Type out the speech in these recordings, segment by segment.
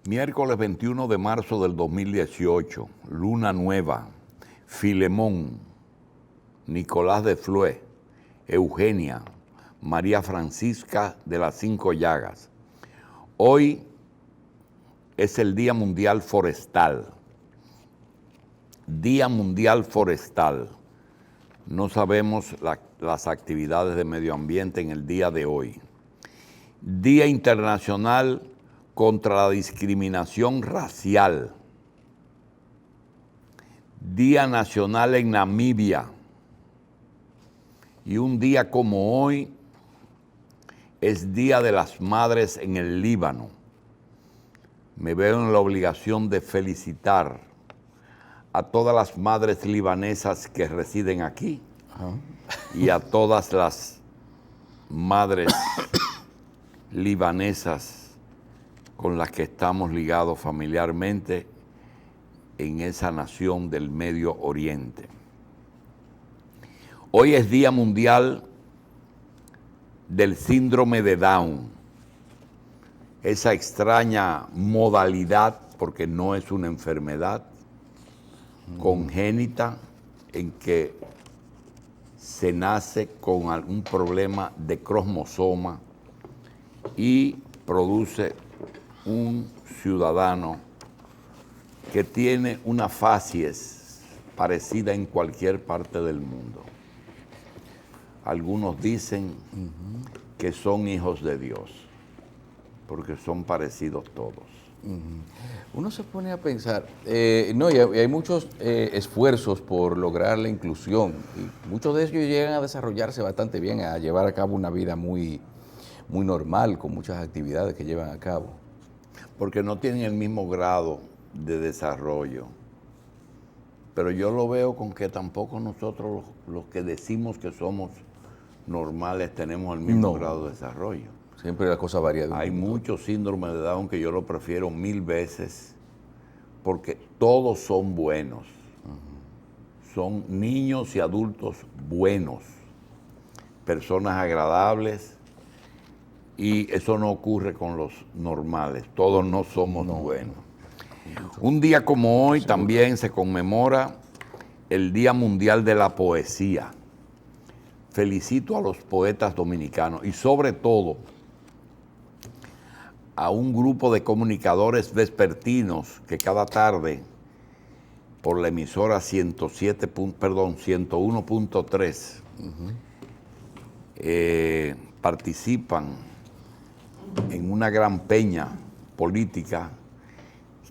Miércoles 21 de marzo del 2018, luna nueva, Filemón, Nicolás de Flué, Eugenia, María Francisca de las Cinco Llagas. Hoy es el Día Mundial Forestal. Día Mundial Forestal. No sabemos las actividades de medio ambiente en el día de hoy. Día Internacional contra la discriminación racial. Día Nacional en Namibia. Y un día como hoy es Día de las Madres en el Líbano. Me veo en la obligación de felicitar a todas las madres libanesas que residen aquí y a todas las madres libanesas con las que estamos ligados familiarmente en esa nación del Medio Oriente. Hoy es Día Mundial del Síndrome de Down, esa extraña modalidad, porque no es una enfermedad congénita en que se nace con algún problema de cromosoma y produce un ciudadano que tiene una facies parecida en cualquier parte del mundo. Algunos dicen que son hijos de Dios, porque son parecidos todos. Uno se pone a pensar, y hay muchos esfuerzos por lograr la inclusión, y muchos de ellos llegan a desarrollarse bastante bien, a llevar a cabo una vida muy normal, con muchas actividades que llevan a cabo. Porque no tienen el mismo grado de desarrollo. Pero yo lo veo con que tampoco nosotros, los que decimos que somos normales, tenemos el mismo grado de desarrollo. Siempre la cosa varía. Hay muchos síndromes de Down que yo lo prefiero 1000 veces porque todos son buenos. Son niños y adultos buenos, personas agradables, y eso no ocurre con los normales. Todos no somos buenos. Un día como hoy también se conmemora el Día Mundial de la Poesía. Felicito a los poetas dominicanos y sobre todo a un grupo de comunicadores vespertinos que cada tarde por la emisora 101.3 participan en una gran peña política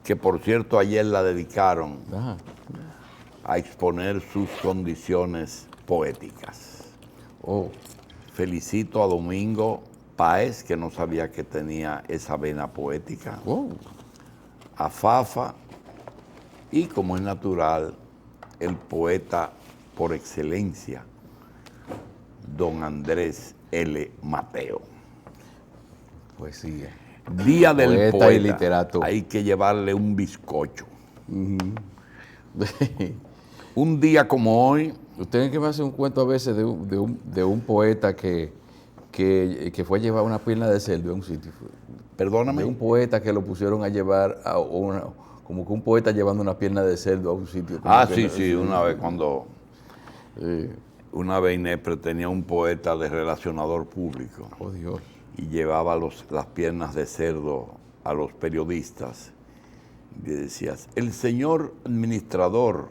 que, por cierto, ayer la dedicaron a exponer sus condiciones poéticas. Felicito a Domingo Páez, que no sabía que tenía esa vena poética, a Fafa y, como es natural, el poeta por excelencia, don Andrés L. Mateo. Poesía. Día del poeta y literato. Hay que llevarle un bizcocho. Un día como hoy. Usted que me hace un cuento a veces de un poeta que fue a llevar una pierna de cerdo a un sitio. Perdóname. De un poeta que lo pusieron a llevar como que un poeta llevando una pierna de cerdo a un sitio. Sí, una vez cuando una vez Inepre tenía un poeta de relacionador público. Oh, Dios. Y llevaba las piernas de cerdo a los periodistas. Y decías, el señor administrador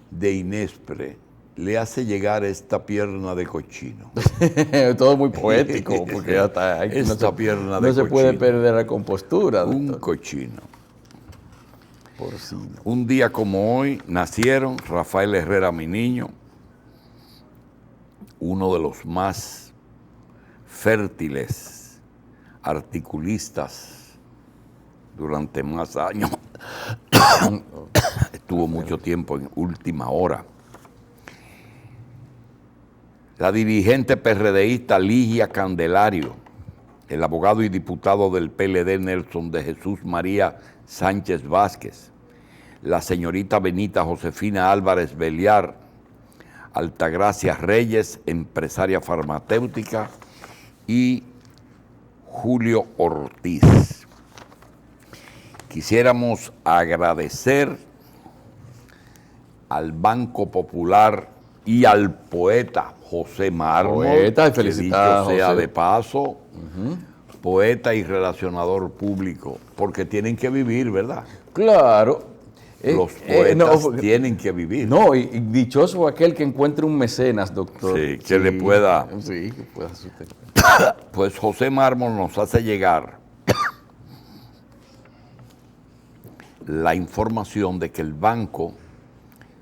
de Inespre le hace llegar esta pierna de cochino. Todo muy poético, porque hasta esta pierna de cochino. No se puede perder la compostura. Un cochino. Porcino. Un día como hoy nacieron Rafael Herrera, mi niño, uno de los más fértiles articulistas durante más años. Estuvo mucho tiempo en Última Hora. La dirigente PRDista Ligia Candelario, el abogado y diputado del PLD Nelson de Jesús María Sánchez Vázquez, la señorita Benita Josefina Álvarez Beliar, Altagracia Reyes, empresaria farmacéutica, y Julio Ortiz. quisiéramos agradecer al Banco Popular y al poeta José Mármol, Poeta, y que felicitar dicho sea a José. de paso, poeta y relacionador público, porque tienen que vivir, ¿verdad? Claro. Los poetas tienen que vivir. No, y dichoso aquel que encuentre un mecenas, doctor. Sí, que le pueda. Sí, que pueda sustentar. Pues José Mármol nos hace llegar la información de que el banco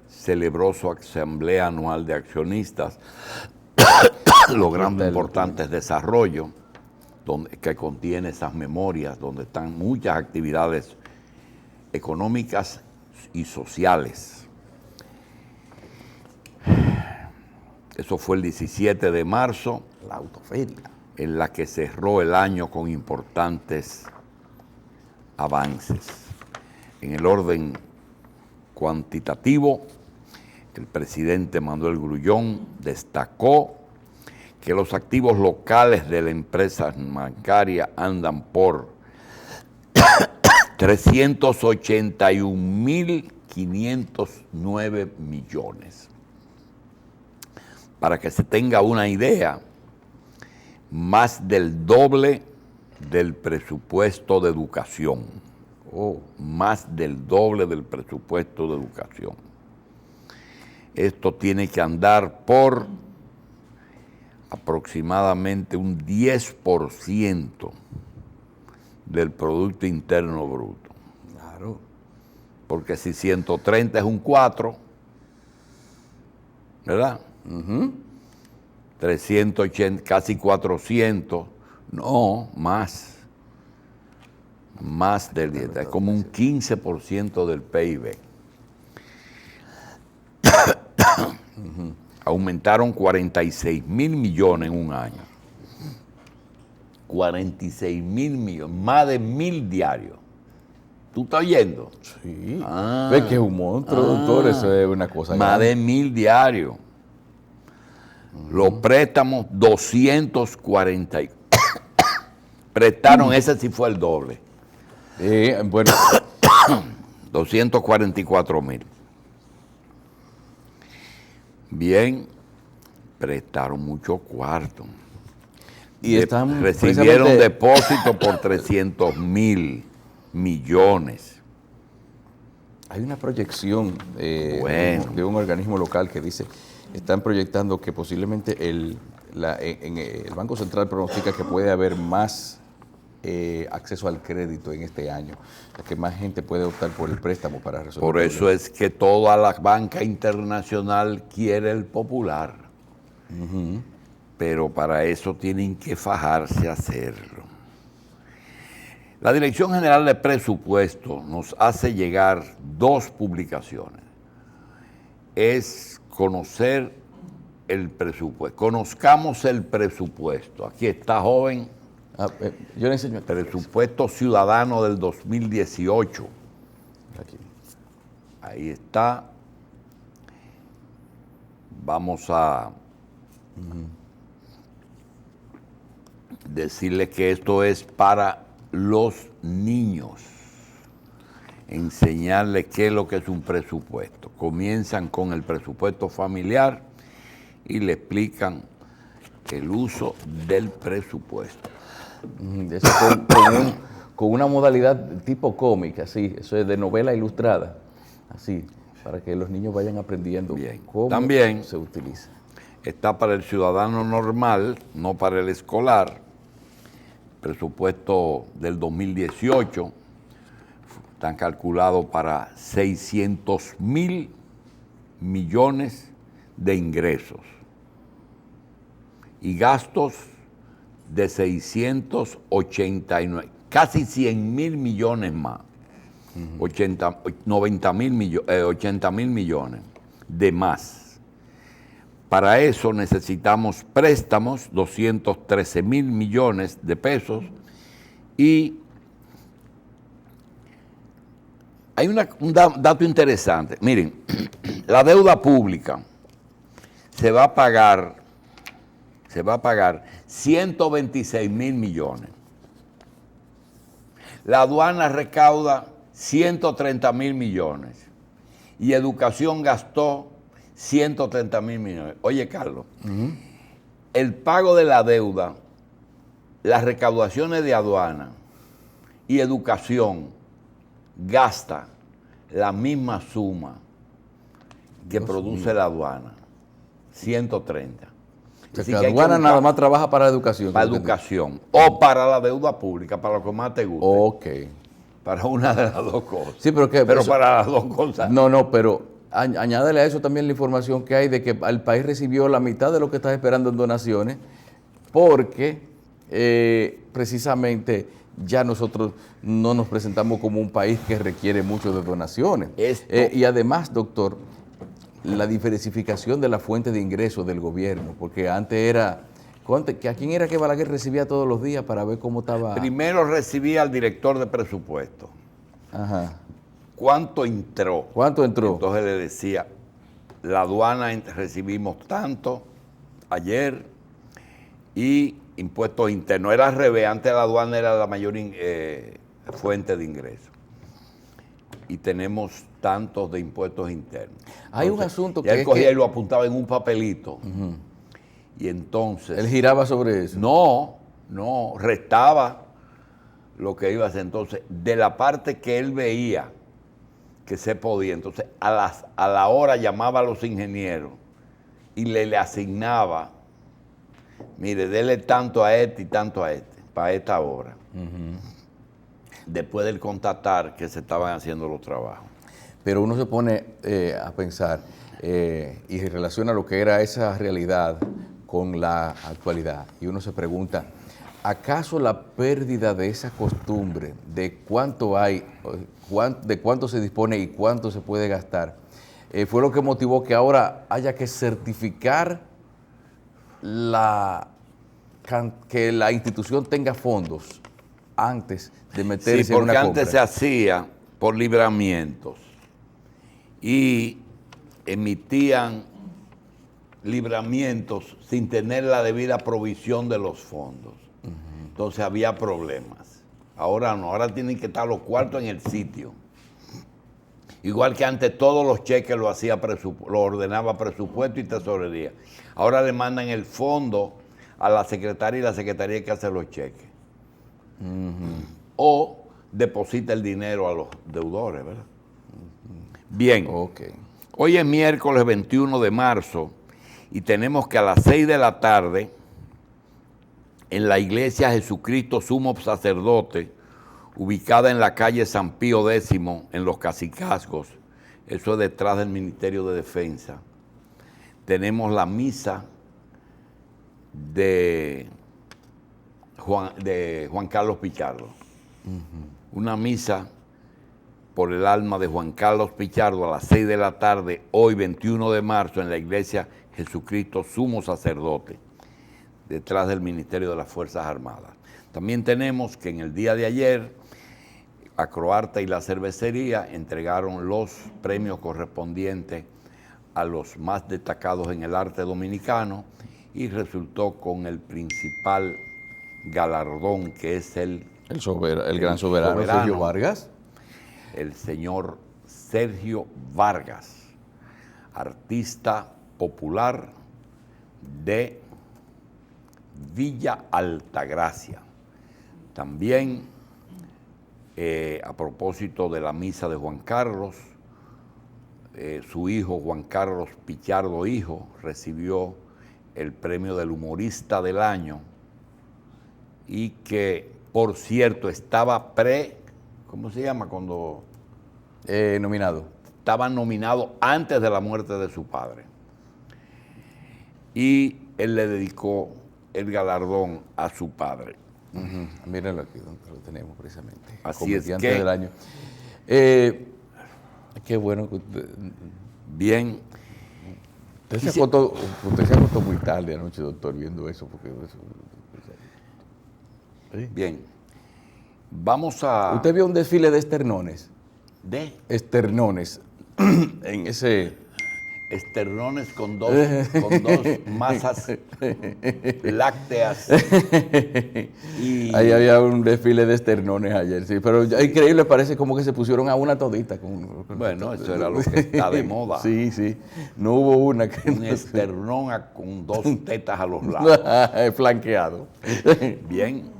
celebró su asamblea anual de accionistas, logrando importantes desarrollos, que contiene esas memorias, donde están muchas actividades económicas y sociales. Eso fue el 17 de marzo, La autoferia. en la que cerró el año con importantes avances. En el orden cuantitativo, el presidente Manuel Grullón destacó que los activos locales de la empresa bancaria andan por 381.509 millones. Para que se tenga una idea, más del doble del presupuesto de educación. Más del doble del presupuesto de educación. Esto tiene que andar por aproximadamente un 10% del Producto Interno Bruto. Claro. Porque si 130 es un 4, ¿verdad? 380, casi 400, no, más del 10, es como un 15% del PIB. Aumentaron 46.000 millones en un año. 46.000 millones, más de 1.000 diarios. ¿Tú estás oyendo? Sí. Ve que es un monstruo, doctor, eso es una cosa más grande. de 1.000 diarios. Los préstamos, 240. Prestaron, ese sí fue el doble. Bueno, 244.000. Bien, prestaron mucho cuarto. y están Recibieron precisamente- depósitos por 300.000 millones. Hay una proyección Bueno. de un organismo local que dice, están proyectando que posiblemente el Banco Central pronostica que puede haber más acceso al crédito en este año, o sea, que más gente puede optar por el préstamo para resolver. Por eso es que toda la banca internacional quiere el popular. Pero para eso tienen que fajarse a hacerlo. La Dirección General de Presupuesto nos hace llegar 2 publicaciones. Es conocer el presupuesto. Conozcamos el presupuesto. Aquí está, joven. Yo le enseño aquí. Presupuesto Ciudadano del 2018. Aquí. Ahí está. Vamos a decirle que esto es para los niños. Enseñarles qué es lo que es un presupuesto. Comienzan con el presupuesto familiar y le explican el uso del presupuesto. Eso con una modalidad tipo cómica, así, eso es de novela ilustrada, así, para que los niños vayan aprendiendo Bien. cómo También se utiliza. está para el ciudadano normal, no para el escolar. Presupuesto del 2018 están calculados para 600.000 millones de ingresos y gastos de 689, casi 100.000 millones más, 80.000 millones de más. Para eso necesitamos préstamos, 213.000 millones de pesos, y hay un dato interesante. Miren, la deuda pública se va a pagar 126.000 millones. La aduana recauda 130.000 millones y educación gastó 130.000 millones. Oye, Carlos, el pago de la deuda, las recaudaciones de aduana y educación gasta la misma suma que produce la aduana, 130. O sea, que la aduana nada más trabaja para educación. Para educación o para la deuda pública, para lo que más te guste. Ok. Para una de las dos cosas. Sí, pero ¿qué? Pero para las dos cosas. No, pero añádele a eso también la información que hay de que el país recibió la mitad de lo que está esperando en donaciones, porque precisamente ya nosotros no nos presentamos como un país que requiere mucho de donaciones. Y además, doctor, la diversificación de la fuente de ingresos del gobierno, porque antes era, ¿a quién era que Balaguer recibía todos los días para ver cómo estaba? Primero recibía al director de presupuesto. Ajá. ¿Cuánto entró? ¿Cuánto entró? Entonces le decía, la aduana recibimos tanto ayer y impuestos internos. Era al revés, antes la aduana era la mayor fuente de ingresos. Y tenemos tantos de impuestos internos. Hay un asunto que él cogía y lo apuntaba en un papelito. Y entonces... Él giraba sobre eso. No, restaba lo que iba a hacer. Entonces, de la parte que él veía que se podía, entonces a la hora llamaba a los ingenieros y le asignaba, mire, dele tanto a este y tanto a este, para esta hora. Después del constatar que se estaban haciendo los trabajos. Pero uno se pone a pensar y relaciona lo que era esa realidad con la actualidad. Y uno se pregunta, ¿acaso la pérdida de esa costumbre de cuánto hay, de cuánto se dispone y cuánto se puede gastar, fue lo que motivó que ahora haya que certificar que la institución tenga fondos antes de meterse en una compra? Sí, porque antes se hacía por libramientos y emitían libramientos sin tener la debida provisión de los fondos. Entonces había problemas. Ahora no, ahora tienen que estar los cuartos en el sitio. Igual que antes todos los cheques lo ordenaba presupuesto y tesorería. Ahora le mandan el fondo a la secretaria y la secretaría hay que hacer los cheques. O deposita el dinero a los deudores, ¿verdad? Bien. Hoy es miércoles 21 de marzo y tenemos que a las 6 de la tarde en la iglesia Jesucristo Sumo Sacerdote, ubicada en la calle San Pío X, en Los Cacicazgos, eso es detrás del Ministerio de Defensa, tenemos la misa de Juan Carlos Pichardo. Una misa por el alma de Juan Carlos Pichardo a las 6 de la tarde, hoy 21 de marzo, en la iglesia Jesucristo Sumo Sacerdote, detrás del Ministerio de las Fuerzas Armadas. También tenemos que en el día de ayer, Acroarte y la cervecería entregaron los premios correspondientes a los más destacados en el arte dominicano y resultó con el principal galardón, que es el gran soberano Sergio Vargas. El señor Sergio Vargas, artista popular de Villa Altagracia. También, a propósito de la misa de Juan Carlos, su hijo Juan Carlos Pichardo hijo recibió el premio del humorista del año y que, por cierto, estaba ¿cómo se llama? Cuando... nominado. Estaba nominado antes de la muerte de su padre. Y él le dedicó el galardón a su padre. Mírenlo aquí, donde lo tenemos precisamente. Así es que... del año. Qué bueno que usted... Bien. Usted se acostó muy tarde anoche, doctor, viendo eso. Bien. Vamos a... ¿Usted vio un desfile de esternones? ¿De? Esternones. En esternones con dos masas lácteas. Y ahí había un desfile de esternones ayer, sí, pero increíble, parece como que se pusieron a una todita. Bueno, eso era lo que está de moda. Sí, sí, no hubo una que... Un esternón con dos tetas a los lados. Flanqueado. Bien.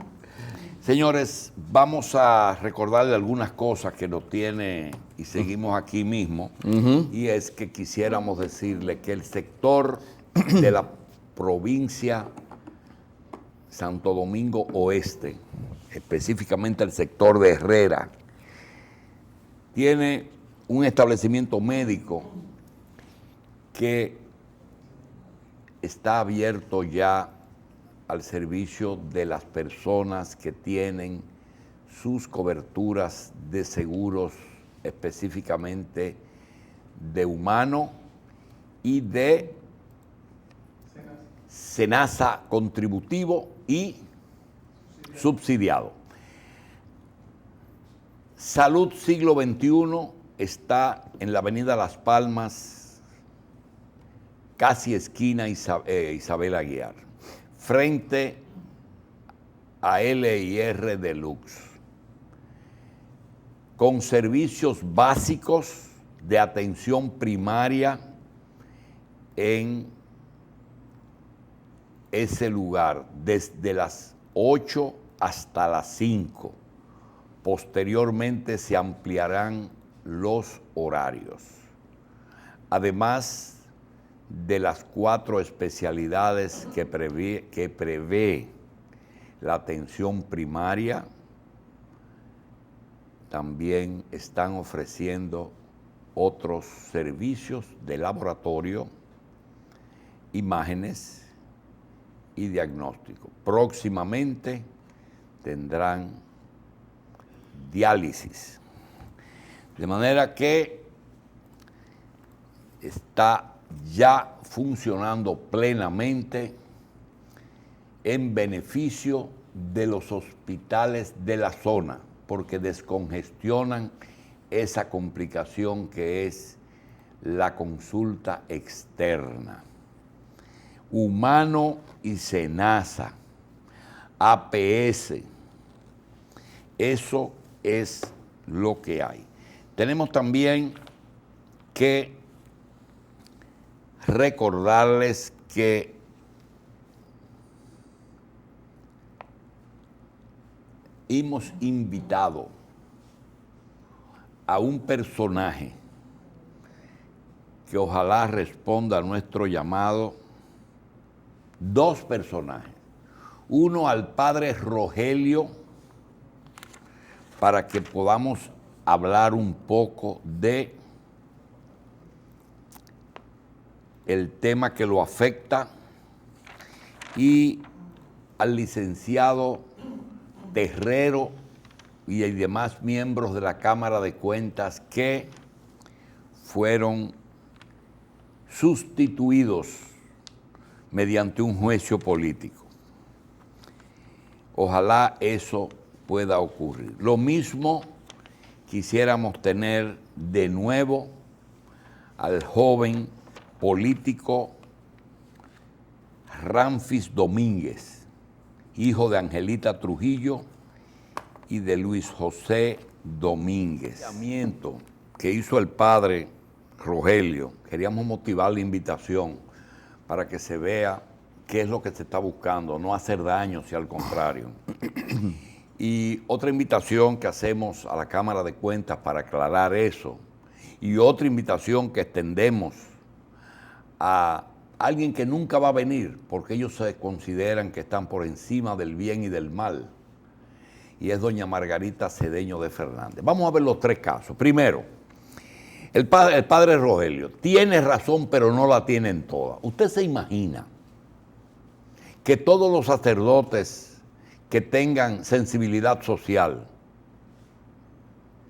Señores, vamos a recordarle algunas cosas que nos tiene y seguimos aquí mismo, y es que quisiéramos decirle que el sector de la provincia Santo Domingo Oeste, específicamente el sector de Herrera, tiene un establecimiento médico que está abierto ya al servicio de las personas que tienen sus coberturas de seguros, específicamente de humano y de SENASA contributivo y subsidiado. Salud Siglo XXI está en la avenida Las Palmas, casi esquina Isabel Aguiar, frente a L&R Deluxe, con servicios básicos de atención primaria en ese lugar, desde las 8 hasta las 5. Posteriormente se ampliarán los horarios. Además de las 4 especialidades que prevé la atención primaria, también están ofreciendo otros servicios de laboratorio, imágenes y diagnóstico. Próximamente tendrán diálisis. De manera que está ya funcionando plenamente en beneficio de los hospitales de la zona, porque descongestionan esa complicación que es la consulta externa. Humano y SENASA, APS, eso es lo que hay. Tenemos también que recordarles que hemos invitado a un personaje que ojalá responda a nuestro llamado, 2 personajes, uno al padre Rogelio, para que podamos hablar un poco de el tema que lo afecta, y al licenciado Terrero y demás miembros de la Cámara de Cuentas que fueron sustituidos mediante un juicio político. Ojalá eso pueda ocurrir. Lo mismo quisiéramos tener de nuevo al joven político Ramfis Domínguez, hijo de Angelita Trujillo y de Luis José Domínguez. El llamamiento que hizo el padre Rogelio, queríamos motivar la invitación para que se vea qué es lo que se está buscando, no hacer daño, si al contrario. Y otra invitación que hacemos a la Cámara de Cuentas para aclarar eso, y otra invitación que extendemos a alguien que nunca va a venir, porque ellos se consideran que están por encima del bien y del mal, y es doña Margarita Cedeño de Fernández. Vamos a ver los 3 casos. Primero, el padre Rogelio tiene razón, pero no la tienen todas. Usted se imagina que todos los sacerdotes que tengan sensibilidad social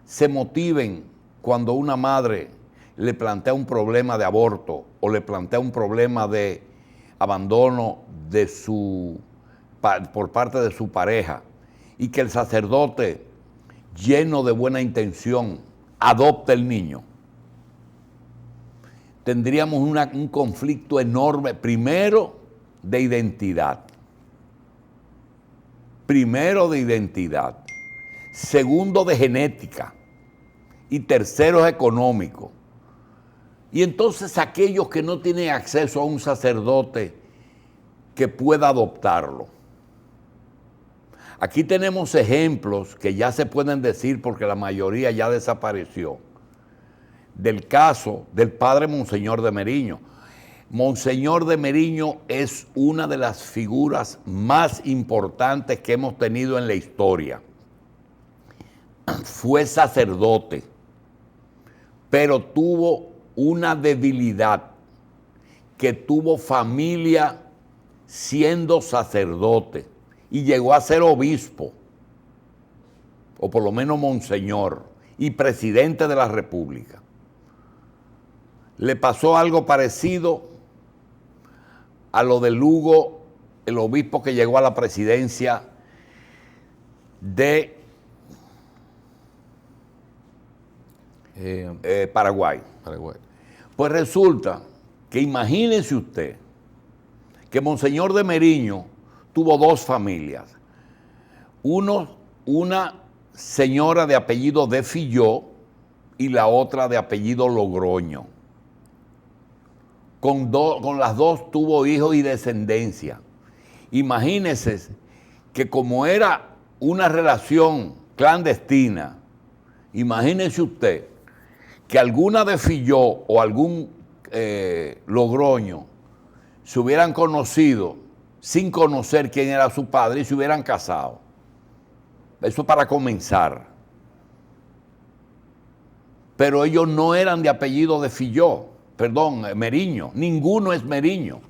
se motiven cuando una madre le plantea un problema de aborto o le plantea un problema de abandono por parte de su pareja, y que el sacerdote, lleno de buena intención, adopte el niño. tendríamos un conflicto enorme, primero de identidad. Primero de identidad. Segundo de genética. Y tercero es económico. Y entonces aquellos que no tienen acceso a un sacerdote que pueda adoptarlo. Aquí tenemos ejemplos que ya se pueden decir porque la mayoría ya desapareció. Del caso del padre Monseñor de Meriño. Monseñor de Meriño es una de las figuras más importantes que hemos tenido en la historia. Fue sacerdote, pero tuvo una debilidad, que tuvo familia siendo sacerdote y llegó a ser obispo, o por lo menos monseñor, y presidente de la República. Le pasó algo parecido a lo de Lugo, el obispo que llegó a la presidencia de Paraguay. Pues resulta que imagínese usted que Monseñor de Meriño tuvo dos familias. Una señora de apellido de Filló y la otra de apellido Logroño. Con las dos tuvo hijos y descendencia. Imagínese que como era una relación clandestina, imagínese usted que alguna de Filló o algún Logroño se hubieran conocido sin conocer quién era su padre y se hubieran casado. Eso para comenzar. Pero ellos no eran de apellido de Filló, perdón, Meriño. Ninguno es Meriño.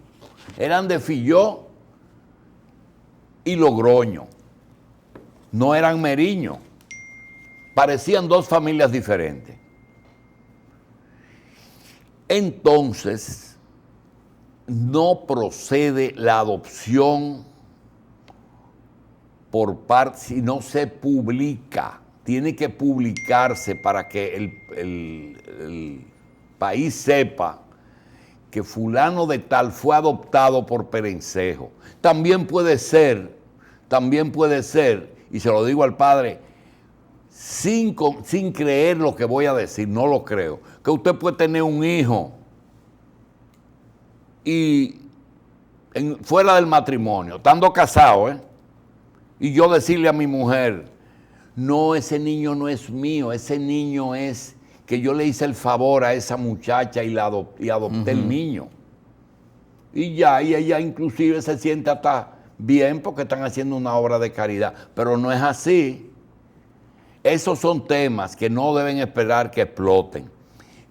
Eran de Filló y Logroño. No eran Meriño. Parecían dos familias diferentes. Entonces, no procede la adopción por parte, si no se publica. Tiene que publicarse para que el país sepa que fulano de tal fue adoptado por Perencejo. También puede ser, y se lo digo al padre, sin creer lo que voy a decir, no lo creo, que usted puede tener un hijo y fuera del matrimonio, estando casado, y yo decirle a mi mujer, no, ese niño no es mío, ese niño es que yo le hice el favor a esa muchacha y adopté el niño. Y ella inclusive se siente hasta bien porque están haciendo una obra de caridad, pero no es así. Esos son temas que no deben esperar que exploten.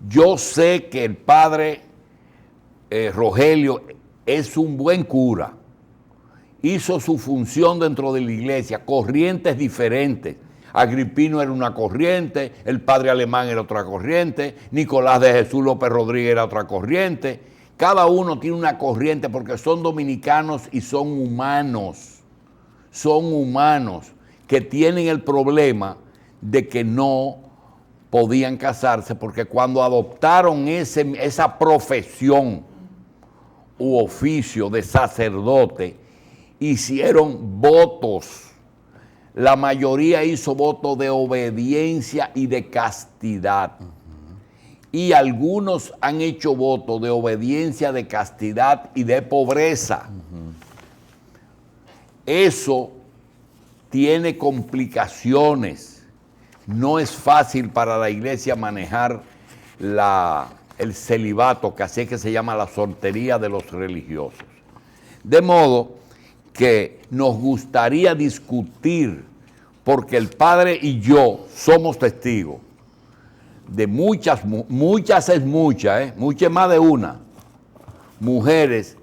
Yo sé que el padre Rogelio es un buen cura, hizo su función dentro de la iglesia, corrientes diferentes. Agripino era una corriente, el padre Alemán era otra corriente, Nicolás de Jesús López Rodríguez era otra corriente. Cada uno tiene una corriente porque son dominicanos y son humanos que tienen el problema de que no podían casarse porque cuando adoptaron esa profesión u oficio de sacerdote, hicieron votos. La mayoría hizo votos de obediencia y de castidad. Y algunos han hecho votos de obediencia, de castidad y de pobreza. Eso tiene complicaciones. No es fácil para la iglesia manejar el celibato, que así es que se llama la soltería de los religiosos. De modo que nos gustaría discutir, porque el padre y yo somos testigos de muchas es más de una, mujeres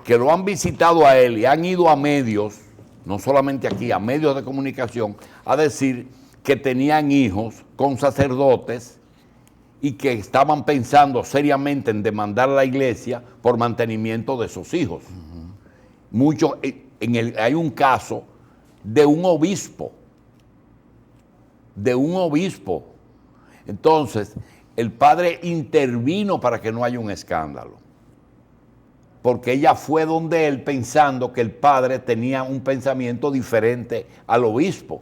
que lo han visitado a él y han ido a medios, no solamente aquí, a medios de comunicación, a decir que tenían hijos con sacerdotes y que estaban pensando seriamente en demandar a la iglesia por mantenimiento de esos hijos. Hay un caso de un obispo. Entonces, el padre intervino para que no haya un escándalo. Porque ella fue donde él pensando que el padre tenía un pensamiento diferente al obispo.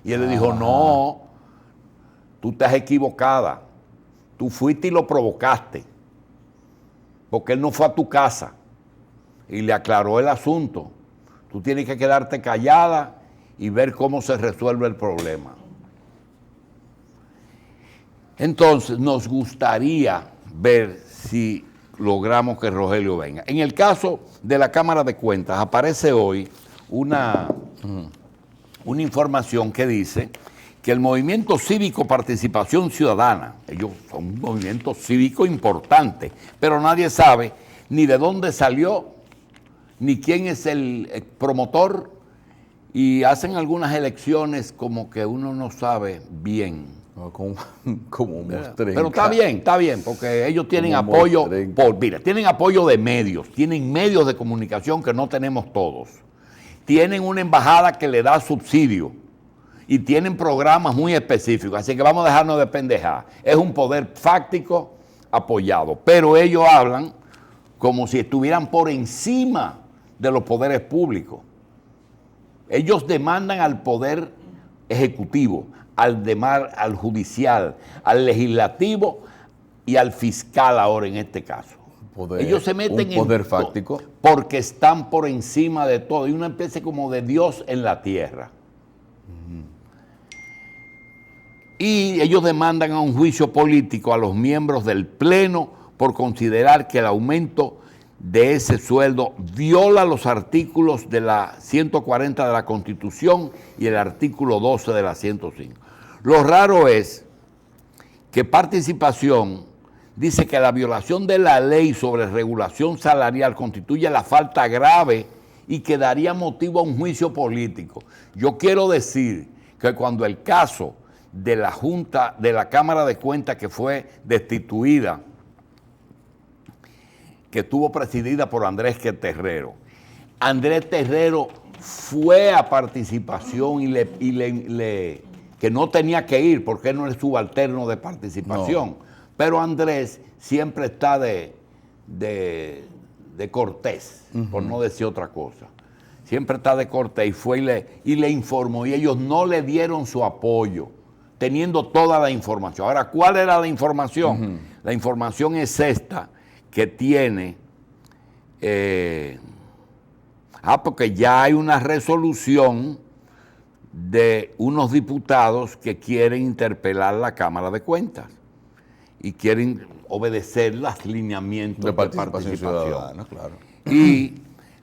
Y él le dijo, no, tú estás equivocada. Tú fuiste y lo provocaste. Porque él no fue a tu casa. Y le aclaró el asunto. Tú tienes que quedarte callada y ver cómo se resuelve el problema. Entonces, nos gustaría ver si logramos que Rogelio venga. En el caso de la Cámara de Cuentas, aparece hoy una información que dice que el movimiento cívico Participación Ciudadana, ellos son un movimiento cívico importante, pero nadie sabe ni de dónde salió, ni quién es el promotor, y hacen algunas elecciones como que uno no sabe bien. Como mostrenca. Pero está bien, porque ellos tienen apoyo, tienen apoyo de medios, tienen medios de comunicación que no tenemos todos. Tienen una embajada que le da subsidio y tienen programas muy específicos, así que vamos a dejarnos de pendejar. Es un poder fáctico apoyado, pero ellos hablan como si estuvieran por encima de los poderes públicos. Ellos demandan al poder ejecutivo, al judicial, al legislativo y al fiscal ahora en este caso. Ellos se meten en poder fáctico porque están por encima de todo y una especie como de Dios en la tierra. Y ellos demandan a un juicio político a los miembros del Pleno por considerar que el aumento de ese sueldo viola los artículos de la 140 de la Constitución y el artículo 12 de la 105. Lo raro es que Participación dice que la violación de la ley sobre regulación salarial constituye la falta grave y que daría motivo a un juicio político. Yo quiero decir que cuando el caso de la Junta de la Cámara de Cuentas que fue destituida, que estuvo presidida por Andrés Terrero. Andrés Terrero fue a Participación que no tenía que ir porque él no es subalterno de Participación. No. Pero Andrés siempre está de cortés, por no decir otra cosa. Siempre está de cortés y fue y le informó y ellos no le dieron su apoyo, teniendo toda la información. Ahora, ¿cuál era la información? La información es esta, que tiene, porque ya hay una resolución de unos diputados que quieren interpelar la Cámara de Cuentas y quieren obedecer los lineamientos de participación ciudadana, claro. Y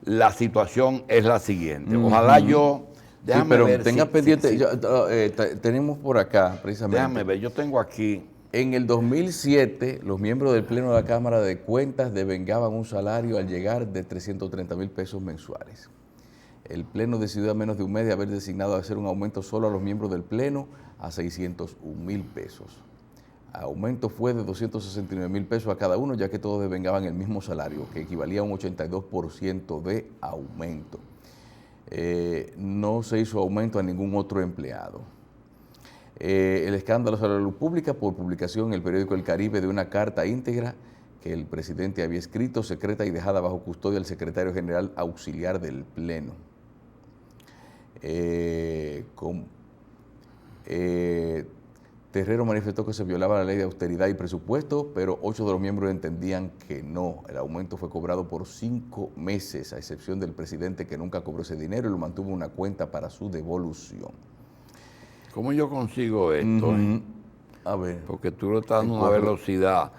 la situación es la siguiente. Ojalá déjame ver. Tenga pendiente, tenemos por acá precisamente. Déjame ver, yo tengo aquí. En el 2007, los miembros del Pleno de la Cámara de Cuentas devengaban un salario al llegar de 330,000 pesos mensuales. El Pleno decidió a menos de un mes de haber designado hacer un aumento solo a los miembros del Pleno a 601,000 pesos. El aumento fue de 269,000 pesos a cada uno, ya que todos devengaban el mismo salario, que equivalía a un 82% de aumento. No se hizo aumento a ningún otro empleado. El escándalo salió a la luz pública por publicación en el periódico El Caribe de una carta íntegra que el presidente había escrito, secreta y dejada bajo custodia del secretario general auxiliar del Pleno. Terrero manifestó que se violaba la ley de austeridad y presupuesto, pero 8 de los miembros entendían que no. El aumento fue cobrado por 5 meses, a excepción del presidente que nunca cobró ese dinero y lo mantuvo en una cuenta para su devolución. ¿Cómo yo consigo esto? A ver. Porque tú lo estás dando a una velocidad.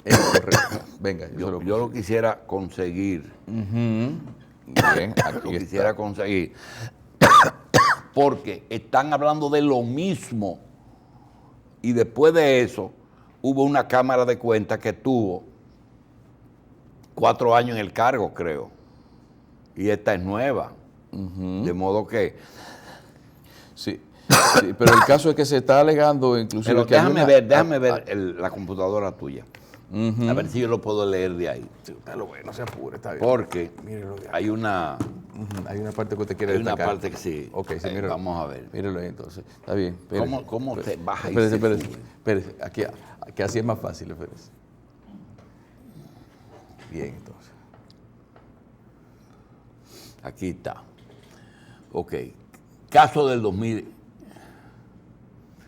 Correcto. Venga, yo lo quisiera conseguir. Bien, lo quisiera conseguir. Porque están hablando de lo mismo. Y después de eso, hubo una Cámara de Cuentas que tuvo 4 años en el cargo, creo. Y esta es nueva. De modo que... Sí. Sí, pero el caso es que se está alegando inclusive... Pero déjame ver la computadora tuya. A ver si yo lo puedo leer de ahí. Sí, usted lo ve, no se apure, está bien. Porque hay una... Hay una parte que usted quiere destacar. Hay una parte que sí. Ok, sí, míralo. Vamos a ver. Míralo ahí entonces. Está bien. ¿Cómo se baja espérese, aquí. que así es más fácil, Félix. Bien, entonces. Aquí está. Ok. Caso del 2000.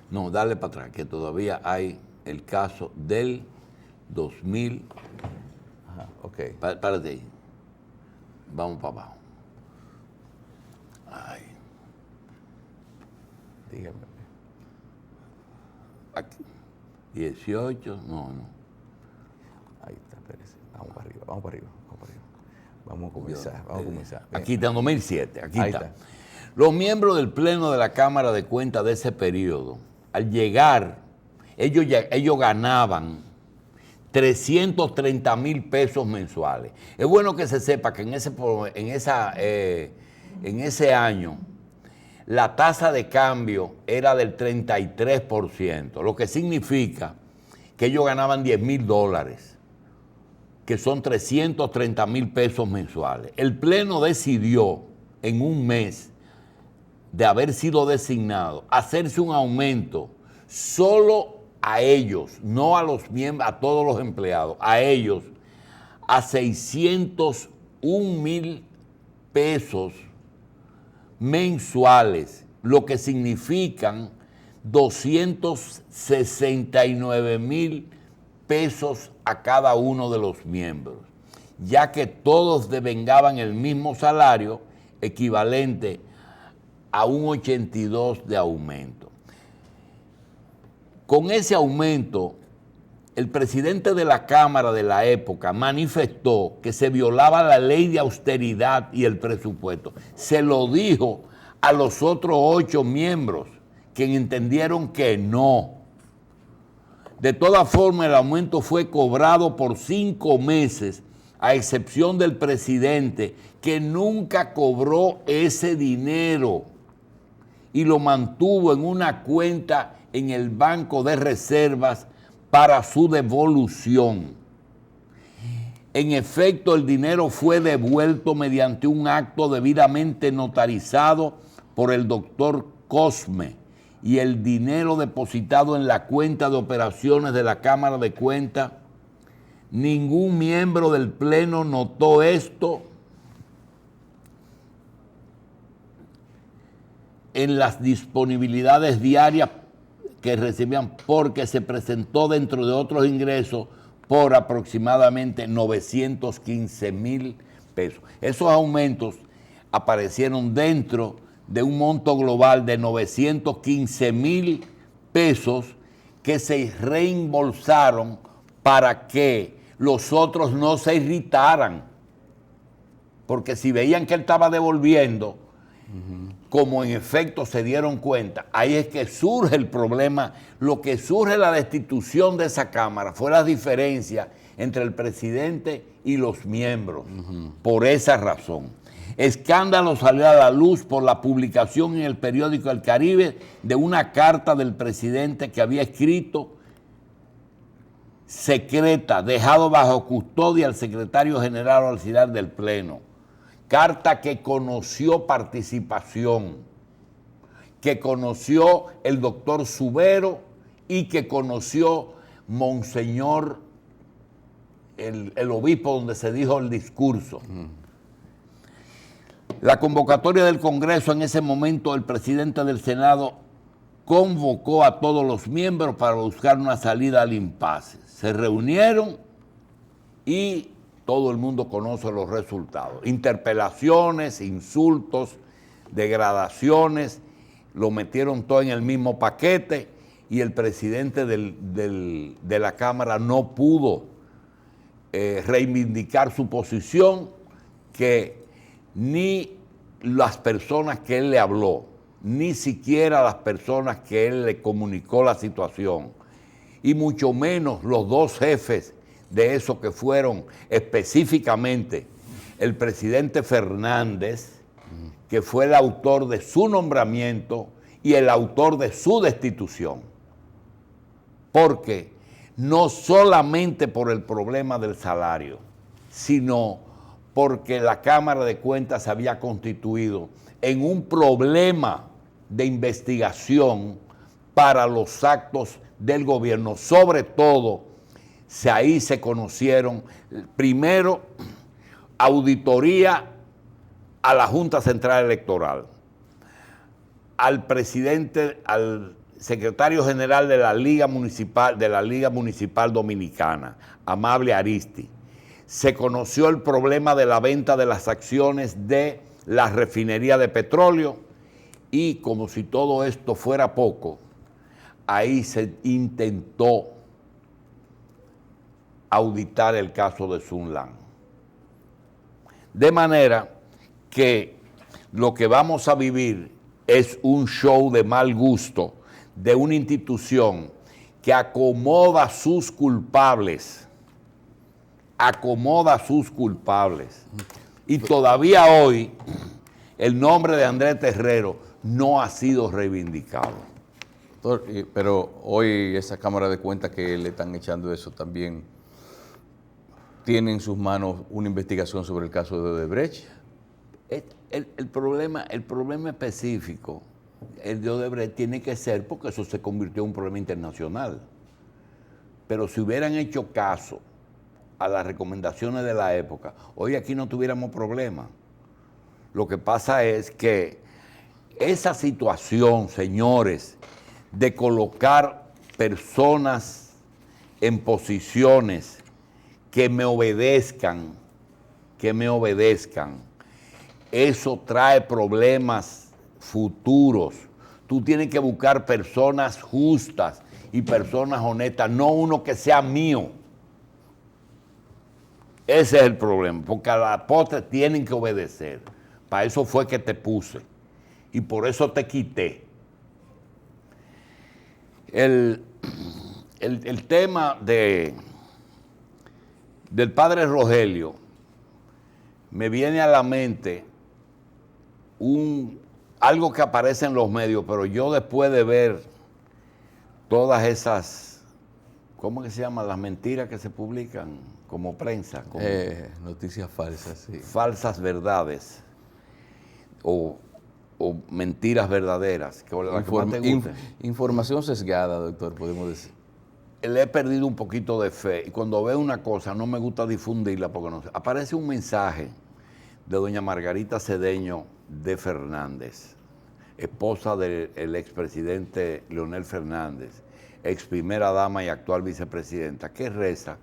No, dale para atrás, que todavía hay el caso del 2000. Ajá, ok. Párate ahí. Vamos para abajo. Ay. Dígame. Aquí. 18, no. Ahí está, espérese. Vamos para arriba, vamos para arriba, vamos para arriba. Vamos a comenzar. Bien. Aquí está, en 2007, aquí Ahí está. Los miembros del Pleno de la Cámara de Cuentas de ese periodo, al llegar, ellos ganaban 330,000 pesos mensuales. Es bueno que se sepa que en ese año la tasa de cambio era del 33%, lo que significa que ellos ganaban $10,000, que son 330,000 pesos mensuales. El Pleno decidió en un mes de haber sido designado hacerse un aumento solo a ellos, no a los miembros, a todos los empleados, a ellos, a 601,000 pesos mensuales, lo que significan 269,000 pesos a cada uno de los miembros, ya que todos devengaban el mismo salario equivalente a un 82 de aumento. Con ese aumento, el presidente de la Cámara de la época manifestó que se violaba la ley de austeridad y el presupuesto. Se lo dijo a los otros 8 miembros, quienes entendieron que no. De todas formas, el aumento fue cobrado por 5 meses, a excepción del presidente, que nunca cobró ese dinero y lo mantuvo en una cuenta en el Banco de Reservas para su devolución. En efecto, el dinero fue devuelto mediante un acto debidamente notarizado por el doctor Cosme, y el dinero depositado en la cuenta de operaciones de la Cámara de Cuentas. Ningún miembro del Pleno notó esto en las disponibilidades diarias que recibían, porque se presentó dentro de otros ingresos por aproximadamente 915,000 pesos. Esos aumentos aparecieron dentro de un monto global de 915,000 pesos que se reembolsaron para que los otros no se irritaran, porque si veían que él estaba devolviendo, como en efecto se dieron cuenta, ahí es que surge el problema. Lo que surge la destitución de esa Cámara fue la diferencia entre el presidente y los miembros, por esa razón. Escándalo salió a la luz por la publicación en el periódico El Caribe de una carta del presidente que había escrito secreta, dejado bajo custodia al secretario general auxiliar del Pleno. Carta que conoció participación, que conoció el doctor Subero y que conoció Monseñor, el obispo donde se dijo el discurso. La convocatoria del Congreso, en ese momento el presidente del Senado convocó a todos los miembros para buscar una salida al impasse. Se reunieron y todo el mundo conoce los resultados. Interpelaciones, insultos, degradaciones, lo metieron todo en el mismo paquete y el presidente de la Cámara no pudo reivindicar su posición, que ni las personas que él le habló, ni siquiera las personas que él le comunicó la situación, y mucho menos los 2 jefes de eso, que fueron específicamente el presidente Fernández, que fue el autor de su nombramiento y el autor de su destitución. Porque no solamente por el problema del salario, sino porque la Cámara de Cuentas se había constituido en un problema de investigación para los actos del gobierno. Sobre todo, ahí se conocieron, primero, auditoría a la Junta Central Electoral, al presidente, al secretario general de la Liga Municipal Dominicana, Amable Aristi. Se conoció el problema de la venta de las acciones de la refinería de petróleo y, como si todo esto fuera poco, ahí se intentó auditar el caso de Sun Lan. De manera que lo que vamos a vivir es un show de mal gusto de una institución que acomoda a sus culpables, y todavía hoy el nombre de Andrés Terrero no ha sido reivindicado. Doctor, pero hoy esa Cámara de Cuentas que le están echando eso también tiene en sus manos una investigación sobre el caso de Odebrecht. El problema específico, el de Odebrecht, tiene que ser porque eso se convirtió en un problema internacional. Pero si hubieran hecho caso a las recomendaciones de la época, hoy aquí no tuviéramos problema. Lo que pasa es que esa situación, señores, de colocar personas en posiciones que me obedezcan, eso trae problemas futuros. Tú tienes que buscar personas justas y personas honestas, no uno que sea mío. Ese es el problema, porque a la postre tienen que obedecer. Para eso fue que te puse y por eso te quité. El tema del padre Rogelio, me viene a la mente algo que aparece en los medios, pero yo después de ver todas esas, ¿cómo que se llama? Las mentiras que se publican como prensa. Como Noticias falsas, sí. Falsas verdades o mentiras verdaderas. Información sesgada, doctor, podemos decir. Le he perdido un poquito de fe y cuando veo una cosa no me gusta difundirla porque no sé. Aparece un mensaje de doña Margarita Cedeño de Fernández, esposa del expresidente Leonel Fernández, ex primera dama y actual vicepresidenta, que reza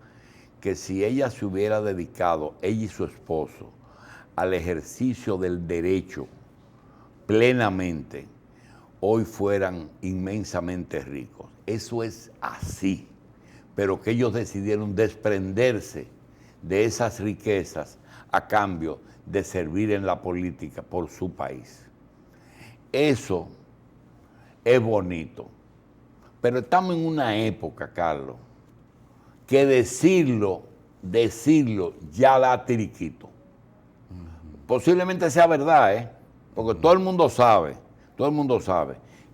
que si ella se hubiera dedicado, ella y su esposo, al ejercicio del derecho plenamente, hoy fueran inmensamente ricos. Eso es así, pero que ellos decidieron desprenderse de esas riquezas a cambio de servir en la política por su país. Eso es bonito, pero estamos en una época, Carlos, que decirlo ya da tiriquito. Posiblemente sea verdad, porque todo el mundo sabe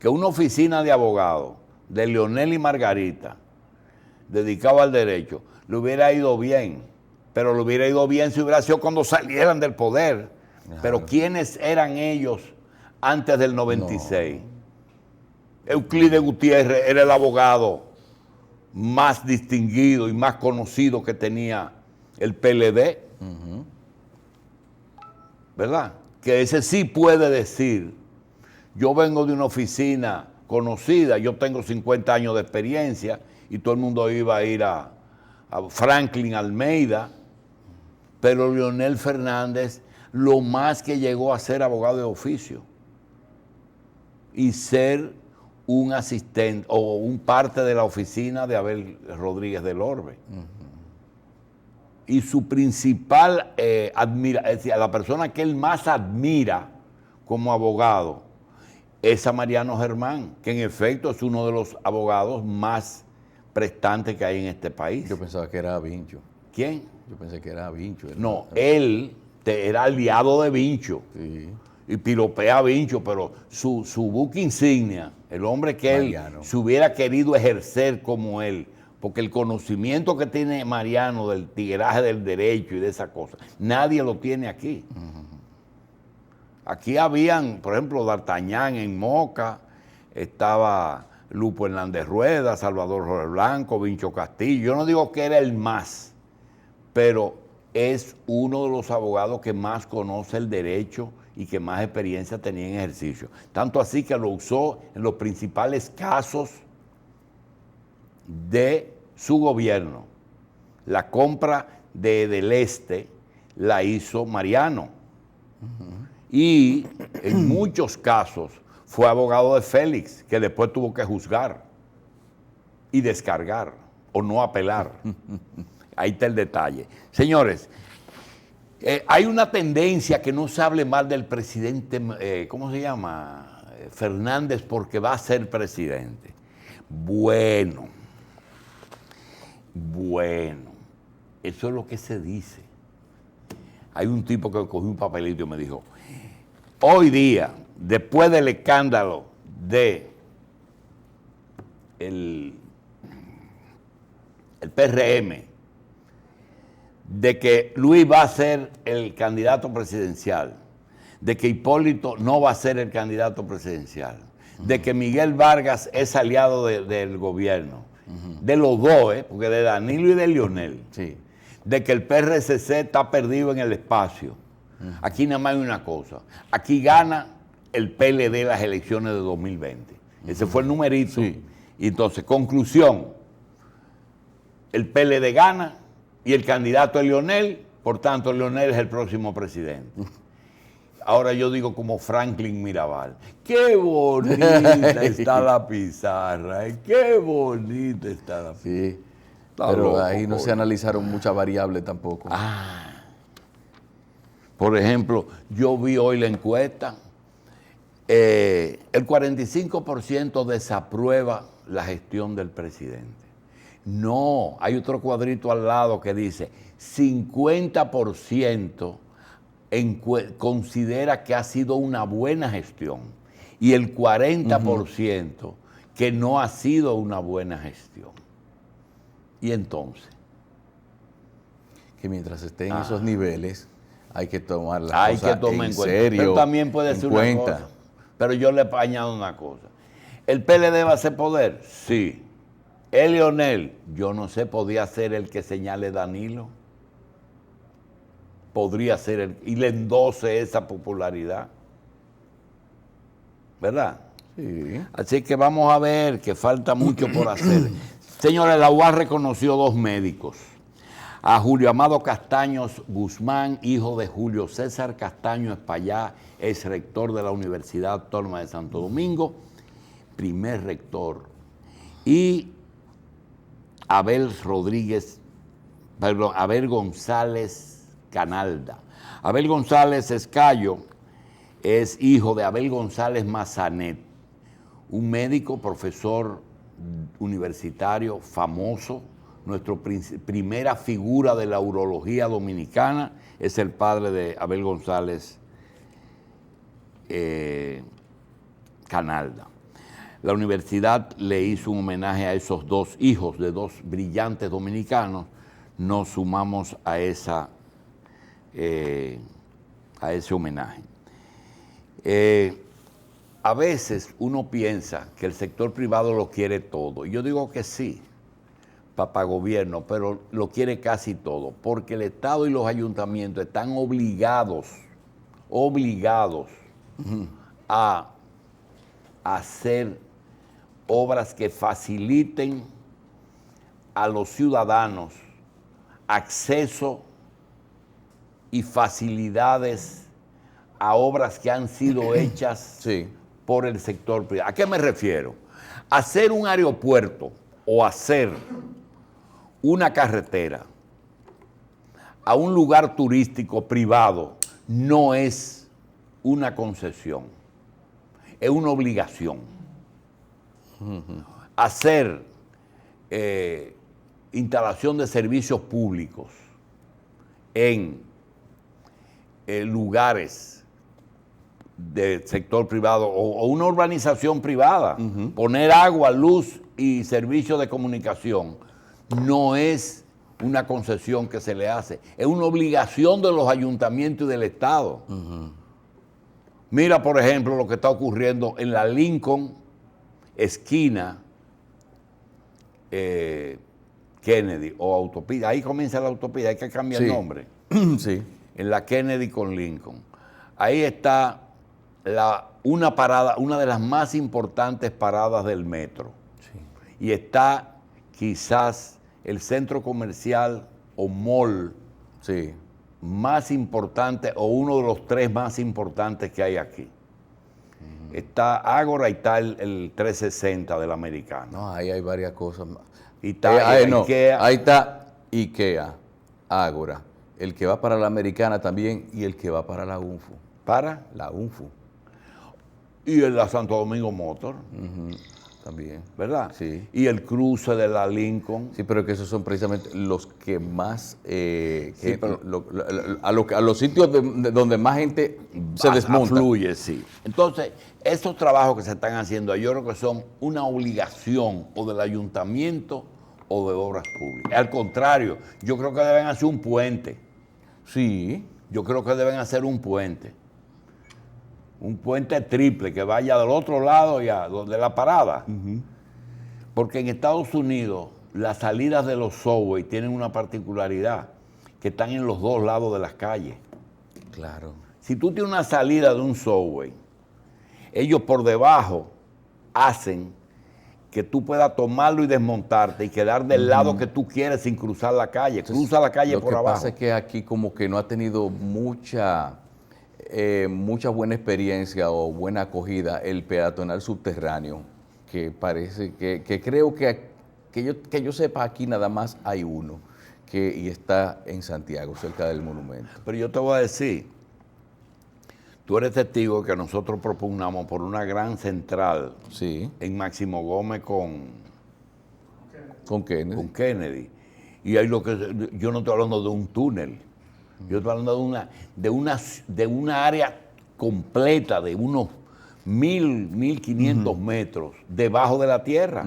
que una oficina de abogados de Leonel y Margarita, dedicado al derecho, le hubiera ido bien, pero le hubiera ido bien si hubiera sido cuando salieran del poder. Claro. Pero ¿quiénes eran ellos antes del 96? No. Euclides Gutiérrez era el abogado más distinguido y más conocido que tenía el PLD, ¿verdad? Que ese sí puede decir, yo vengo de una oficina conocida, yo tengo 50 años de experiencia y todo el mundo iba a ir a Franklin Almeida, pero Leonel Fernández lo más que llegó a ser abogado de oficio y ser un asistente o un parte de la oficina de Abel Rodríguez del Orbe. Y su principal es decir, la persona que él más admira como abogado es a Mariano Germán, que en efecto es uno de los abogados más prestantes que hay en este país. Yo pensaba que era Vincho. ¿Quién? Yo pensé que era Vincho. No, él era aliado de Vincho. Sí. Y piropea a Vincho, pero su buque insignia, el hombre que Mariano. Él se hubiera querido ejercer como él, porque el conocimiento que tiene Mariano del tigueraje del derecho y de esas cosas, nadie lo tiene aquí. Aquí habían, por ejemplo, D'Artagnan en Moca, estaba Lupo Hernández Rueda, Salvador Jorge Blanco, Vincho Castillo. Yo no digo que era el más, pero es uno de los abogados que más conoce el derecho y que más experiencia tenía en ejercicio. Tanto así que lo usó en los principales casos de su gobierno. La compra de Del Este la hizo Mariano. Y en muchos casos fue abogado de Félix, que después tuvo que juzgar y descargar o no apelar. Ahí está el detalle. Señores, hay una tendencia que no se hable mal del presidente, ¿cómo se llama? Fernández, porque va a ser presidente. Bueno, eso es lo que se dice. Hay un tipo que cogió un papelito y me dijo, hoy día, después del escándalo de el PRM, de que Luis va a ser el candidato presidencial, de que Hipólito no va a ser el candidato presidencial, de que Miguel Vargas es aliado del gobierno, de los dos, porque de Danilo y de Leonel, Sí. de que el PRCC está perdido en el espacio. Aquí nada más hay una cosa, aquí gana el PLD las elecciones de 2020. Ese fue el numerito. Sí. Y entonces, conclusión, el PLD gana y el candidato es Leonel, por tanto Leonel es el próximo presidente. Ahora yo digo como Franklin Mirabal, qué bonita está la pizarra, qué bonita está la pizarra. Sí. Está Pero loco, ahí no se coño. analizaron muchas variables tampoco. Por ejemplo, yo vi hoy la encuesta, el 45% desaprueba la gestión del presidente. No, hay otro cuadrito al lado que dice 50% considera que ha sido una buena gestión y el 40% que no ha sido una buena gestión. Y entonces, Que mientras esté en esos niveles hay que tomar las hay cosas que tomar en cuenta. serio, Pero también puede en ser una cuenta. cosa. Pero yo le añado una cosa. ¿El PLD va a hacer poder? Sí. ¿El Leonel? Yo no sé, podría ser el que señale Danilo. Podría ser el y le endose esa popularidad. ¿Verdad? Sí. Así que vamos a ver que falta mucho por hacer. Señores, la UAS reconoció 2 médicos. A Julio Amado Castaños Guzmán, hijo de Julio César Castaño Espallá, es rector de la Universidad Autónoma de Santo Domingo, primer rector. Y Abel González Canalda. Abel González Escayo es hijo de Abel González Mazanet, un médico, profesor universitario famoso. Nuestra primera figura de la urología dominicana es el padre de Abel González Canalda. La universidad le hizo un homenaje a esos 2 hijos de 2 brillantes dominicanos. Nos sumamos a ese homenaje. A veces uno piensa que el sector privado lo quiere todo. Yo digo que sí, papá gobierno, pero lo quiere casi todo, porque el Estado y los ayuntamientos están obligados a hacer obras que faciliten a los ciudadanos acceso y facilidades a obras que han sido hechas Sí. por el sector privado. ¿A qué me refiero? Hacer un aeropuerto o hacer una carretera a un lugar turístico privado no es una concesión, es una obligación. Hacer instalación de servicios públicos en lugares del sector privado o una urbanización privada, poner agua, luz y servicios de comunicación, no es una concesión que se le hace, es una obligación de los ayuntamientos y del Estado. Mira, por ejemplo, lo que está ocurriendo en la Lincoln esquina Kennedy o autopista, ahí comienza la autopista, hay que cambiar el nombre. Sí. En la Kennedy con Lincoln. Ahí está una parada, una de las más importantes paradas del metro. Sí. Y está quizás el centro comercial o mall Sí. más importante o uno de los 3 más importantes que hay aquí. Está Ágora y está el 360 del Americano. No, ahí hay varias cosas más. Y está No, IKEA. ahí está IKEA, Ágora, el que va para la Americana también y el que va para la UNFU. ¿Para? La UNFU. Y la Santo Domingo Motor, También. ¿verdad? Sí. Y el cruce de la Lincoln. Sí, pero que esos son precisamente los que más, Sí, pero- a los sitios donde más gente se desmonta. Fluye, sí. Entonces, estos trabajos que se están haciendo, yo creo que son una obligación o del ayuntamiento o de obras públicas. Al contrario, yo creo que deben hacer un puente. Sí. Yo creo que deben hacer un puente. Un puente triple que vaya del otro lado y a donde la parada. Porque en Estados Unidos las salidas de los subway tienen una particularidad, que están en los 2 lados de las calles. Claro. Si tú tienes una salida de un subway, ellos por debajo hacen que tú puedas tomarlo y desmontarte y quedar del lado que tú quieres sin cruzar la calle. Cruza la calle por abajo. Lo que pasa es que aquí como que no ha tenido mucha buena experiencia o buena acogida el peatonal subterráneo, que parece que creo que yo sepa aquí nada más hay uno, y está en Santiago, cerca del monumento. Pero yo te voy a decir, tú eres testigo que nosotros propugnamos por una gran central Sí, en Máximo Gómez con Kennedy. Kennedy. Y hay yo no estoy hablando de un túnel, yo estoy hablando de una área completa de unos 1.500 metros debajo de la tierra.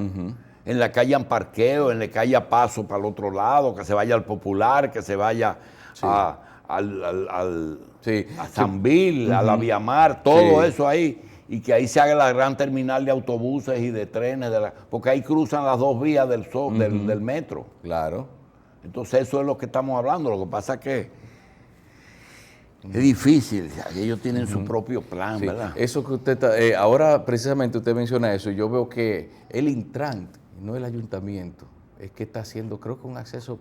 En la que hayan parqueo, en la que haya paso para el otro lado, que se vaya al Popular, que se vaya al Sí. a Sanville, a la Viamar, todo Sí. eso ahí, y que ahí se haga la gran terminal de autobuses y de trenes, porque ahí cruzan las 2 vías del metro. Claro. Entonces eso es lo que estamos hablando. Lo que pasa es que es difícil, ellos tienen su propio plan, Sí, ¿verdad? eso que usted ahora precisamente usted menciona eso, yo veo que el Intran, no el ayuntamiento, es que está haciendo, creo que un acceso,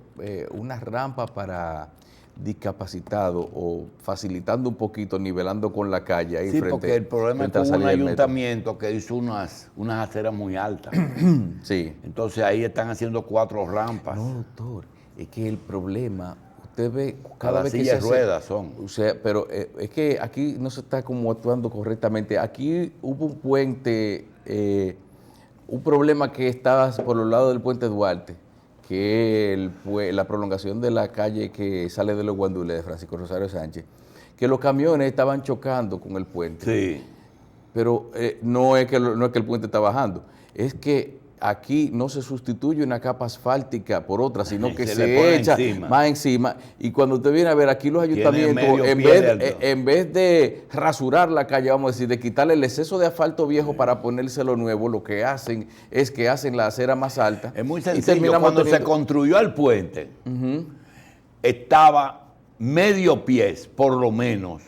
una rampa para discapacitados o facilitando un poquito, nivelando con la calle ahí Sí, frente, porque el problema es frente que a la hubo un salida del metro. ayuntamiento que hizo unas aceras muy altas. Sí. Entonces ahí están haciendo 4 rampas. No, doctor, es que el problema, usted ve Cada cada vez que silla se de hace- ruedas son. O sea, pero es que aquí no se está como actuando correctamente. Aquí hubo un puente, un problema que estaba por los lados del puente Duarte, que es la prolongación de la calle que sale de los Guandules de Francisco Rosario Sánchez, que los camiones estaban chocando con el puente. Sí. Pero no es que el puente está bajando, es que aquí no se sustituye una capa asfáltica por otra, sino que Se le pone se echa encima. más encima. Y cuando usted viene a ver aquí los ayuntamientos, medio en pie de vez, alto. en vez de rasurar la calle, vamos a decir, de quitarle el exceso de asfalto viejo para ponérselo nuevo, lo que hacen es que hacen la acera más alta. Es muy y sencillo. terminamos Cuando se teniendo- construyó el puente, estaba medio pies, por lo menos,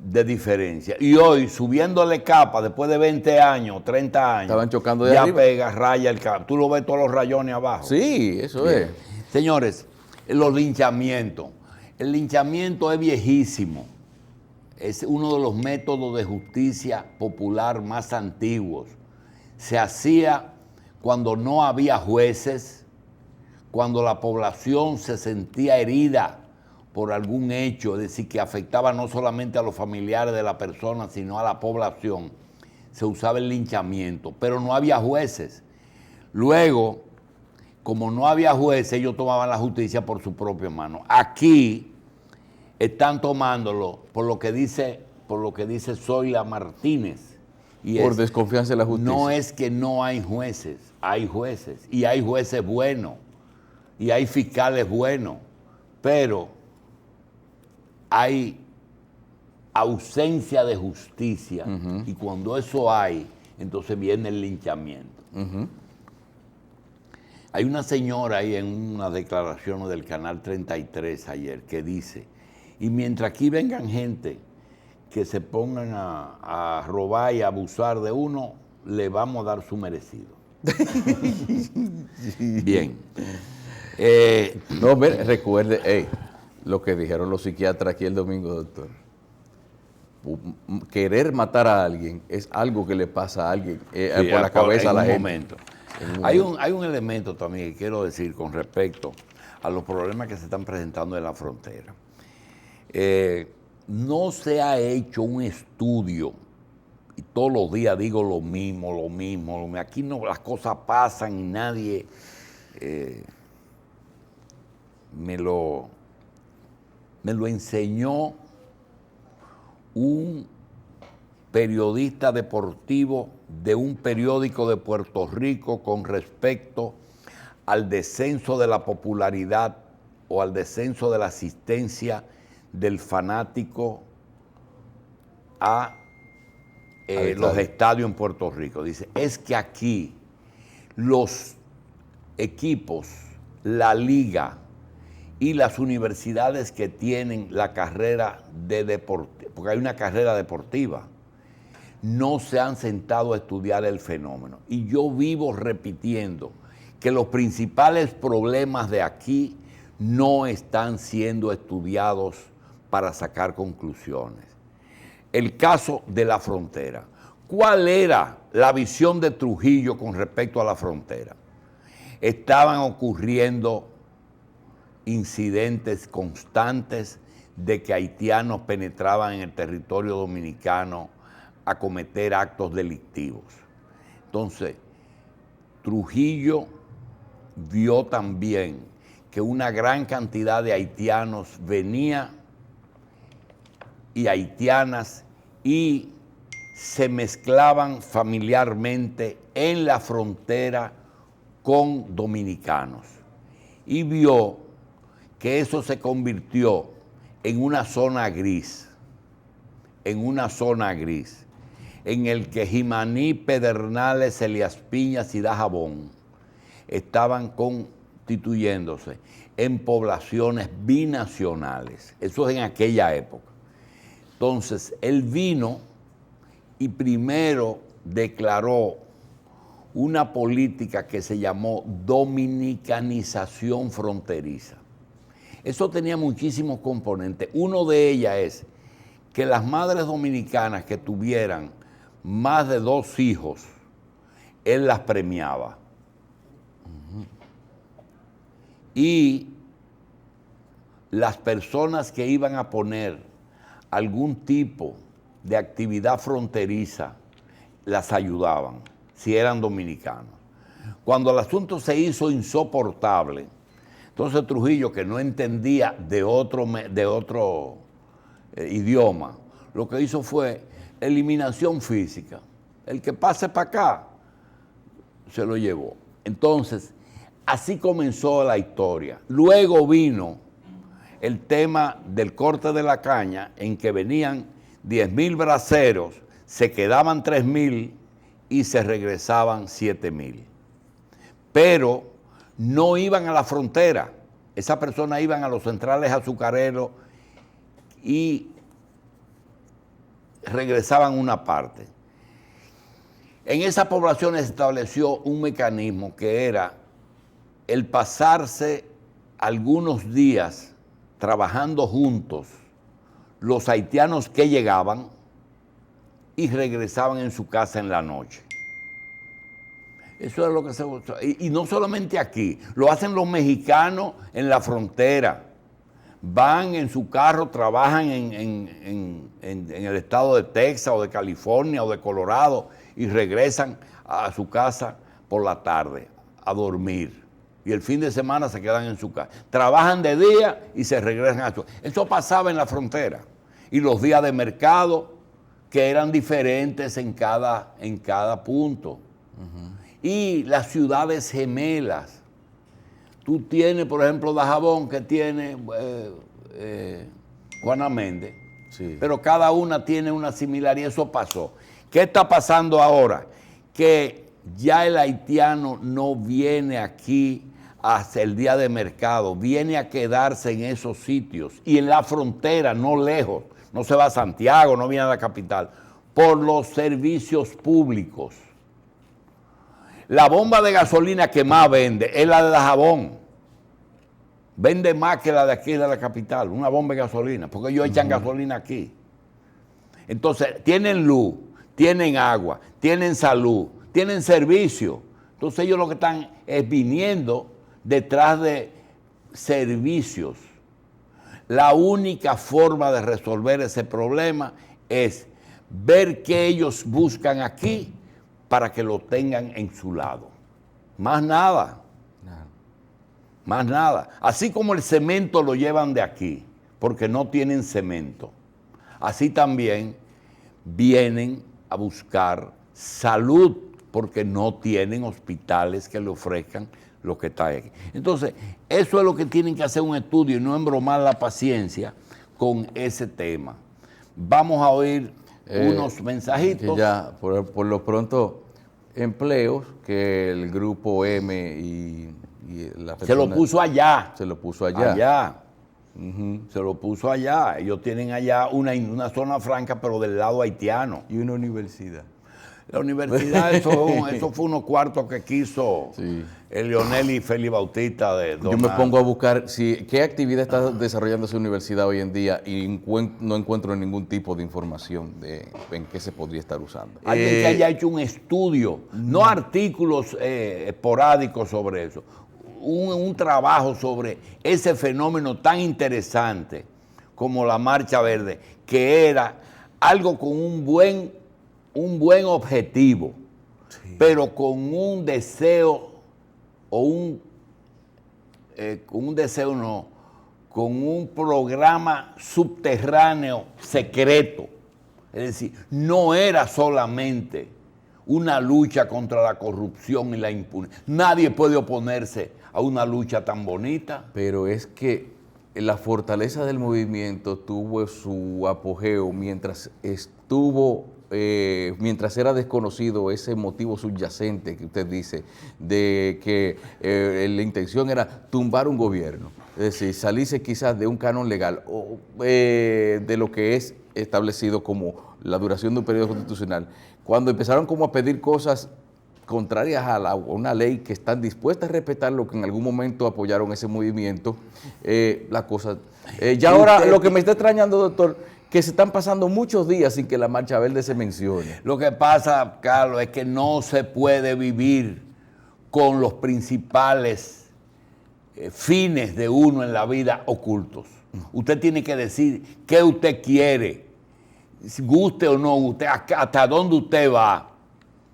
de diferencia. Y hoy, subiéndole capa, después de 20 años, 30 años, Estaban chocando de ya arriba. pega, raya el cable. Tú lo ves todos los rayones abajo. Sí, eso es. Señores, los linchamientos. El linchamiento es viejísimo. Es uno de los métodos de justicia popular más antiguos. Se hacía cuando no había jueces, cuando la población se sentía herida por algún hecho, es decir, que afectaba no solamente a los familiares de la persona, sino a la población. Se usaba el linchamiento, pero no había jueces. Luego, como no había jueces, ellos tomaban la justicia por su propia mano. Aquí están tomándolo por lo que dice Zoila Martínez. Y Por desconfianza de la justicia. no es que no hay jueces, hay jueces. Y hay jueces buenos. Y hay fiscales buenos. Pero hay ausencia de justicia. Y cuando eso hay, entonces viene el linchamiento. Hay una señora ahí en unas declaraciones del Canal 33 ayer que dice, y mientras aquí vengan gente que se pongan a robar y a abusar de uno, le vamos a dar su merecido. Bien. No, recuerde lo que dijeron los psiquiatras aquí el domingo, doctor. Querer matar a alguien es algo que le pasa a alguien por la cabeza a la gente. Momento. Hay un elemento también que quiero decir con respecto a los problemas que se están presentando en la frontera. No se ha hecho un estudio, y todos los días digo lo mismo. Aquí no, las cosas pasan y nadie me lo enseñó un periodista deportivo de un periódico de Puerto Rico con respecto al descenso de la popularidad o al descenso de la asistencia del fanático a los estadios en Puerto Rico. Dice, es que aquí los equipos, la liga y las universidades que tienen la carrera de deporte, porque hay una carrera deportiva, no se han sentado a estudiar el fenómeno. Y yo vivo repitiendo que los principales problemas de aquí no están siendo estudiados para sacar conclusiones. El caso de la frontera. ¿Cuál era la visión de Trujillo con respecto a la frontera? Estaban ocurriendo incidentes constantes de que haitianos penetraban en el territorio dominicano a cometer actos delictivos. Entonces, Trujillo vio también que una gran cantidad de haitianos venía y haitianas y se mezclaban familiarmente en la frontera con dominicanos. Y vio que eso se convirtió en una zona gris, en el que Jimaní, Pedernales, Elías Piñas y Dajabón estaban constituyéndose en poblaciones binacionales. Eso es en aquella época. Entonces, él vino y primero declaró una política que se llamó dominicanización fronteriza. Eso tenía muchísimos componentes. Uno de ellas es que las madres dominicanas que tuvieran más de 2 hijos, él las premiaba. Y las personas que iban a poner algún tipo de actividad fronteriza, las ayudaban, si eran dominicanos. Cuando el asunto se hizo insoportable, entonces Trujillo, que no entendía de otro idioma, lo que hizo fue eliminación física. El que pase para acá, se lo llevó. Entonces, así comenzó la historia. Luego vino el tema del corte de la caña, en que venían 10,000 braceros, se quedaban 3,000 y se regresaban 7,000. Pero no iban a la frontera. Esas personas iban a los centrales azucareros y regresaban una parte. En esas poblaciones se estableció un mecanismo que era el pasarse algunos días trabajando juntos los haitianos que llegaban y regresaban en su casa en la noche. Eso es lo que se busca. Y no solamente aquí, lo hacen los mexicanos en la frontera. Van en su carro, trabajan en el estado de Texas o de California o de Colorado y regresan a su casa por la tarde a dormir. Y el fin de semana se quedan en su casa. Trabajan de día y se regresan a su casa. Eso pasaba en la frontera. Y los días de mercado, que eran diferentes en cada punto. Y las ciudades gemelas. Tú tienes, por ejemplo, Dajabón, que tiene Juana Méndez. Sí. Pero cada una tiene una similaridad. Eso pasó. ¿Qué está pasando ahora? que ya el haitiano no viene aquí hasta el día de mercado, viene a quedarse en esos sitios y en la frontera, no lejos, no se va a Santiago, no viene a la capital, por los servicios públicos. La bomba de gasolina que más vende es la de Dajabón. Vende más que la de aquí de la capital, una bomba de gasolina, porque ellos echan gasolina aquí. Entonces, tienen luz, tienen agua, tienen salud, tienen servicio. Entonces ellos lo que están es viniendo detrás de servicios. La única forma de resolver ese problema es ver qué ellos buscan aquí para que lo tengan en su lado. Más nada. Más nada. Así como el cemento lo llevan de aquí, porque no tienen cemento, así también vienen a buscar salud, porque no tienen hospitales que le ofrezcan lo que está aquí. Entonces, eso es lo que tienen que hacer un estudio y no embromar la paciencia con ese tema. Vamos a oír unos mensajitos. Que ya, por lo pronto, empleos que el grupo M y la persona, se lo puso allá. Se lo puso allá. Allá. Se lo puso allá. Ellos tienen allá una zona franca, pero del lado haitiano. Y una universidad. La universidad, eso fue unos cuartos que quiso el Leonel y Félix Bautista de Donald. Yo me pongo a buscar qué actividad está desarrollando esa universidad hoy en día y no encuentro ningún tipo de información de en qué se podría estar usando. Alguien que haya hecho un estudio, no artículos esporádicos sobre eso, un trabajo sobre ese fenómeno tan interesante como la Marcha Verde, que era algo con un buen objetivo, pero con un deseo, con un programa subterráneo secreto. Es decir, no era solamente una lucha contra la corrupción y la impunidad. Nadie puede oponerse a una lucha tan bonita. Pero es que la fortaleza del movimiento tuvo su apogeo mientras era desconocido ese motivo subyacente que usted dice, de que la intención era tumbar un gobierno, es decir, salirse quizás de un canon legal o de lo que es establecido como la duración de un periodo constitucional. Cuando empezaron como a pedir cosas contrarias a una ley que están dispuestas a respetar lo que en algún momento apoyaron ese movimiento, la cosa... ya ahora lo que me está extrañando, doctor, que se están pasando muchos días sin que la Marcha Verde se mencione. Lo que pasa, Carlos, es que no se puede vivir con los principales fines de uno en la vida ocultos. Usted tiene que decir qué usted quiere, guste o no guste, hasta dónde usted va.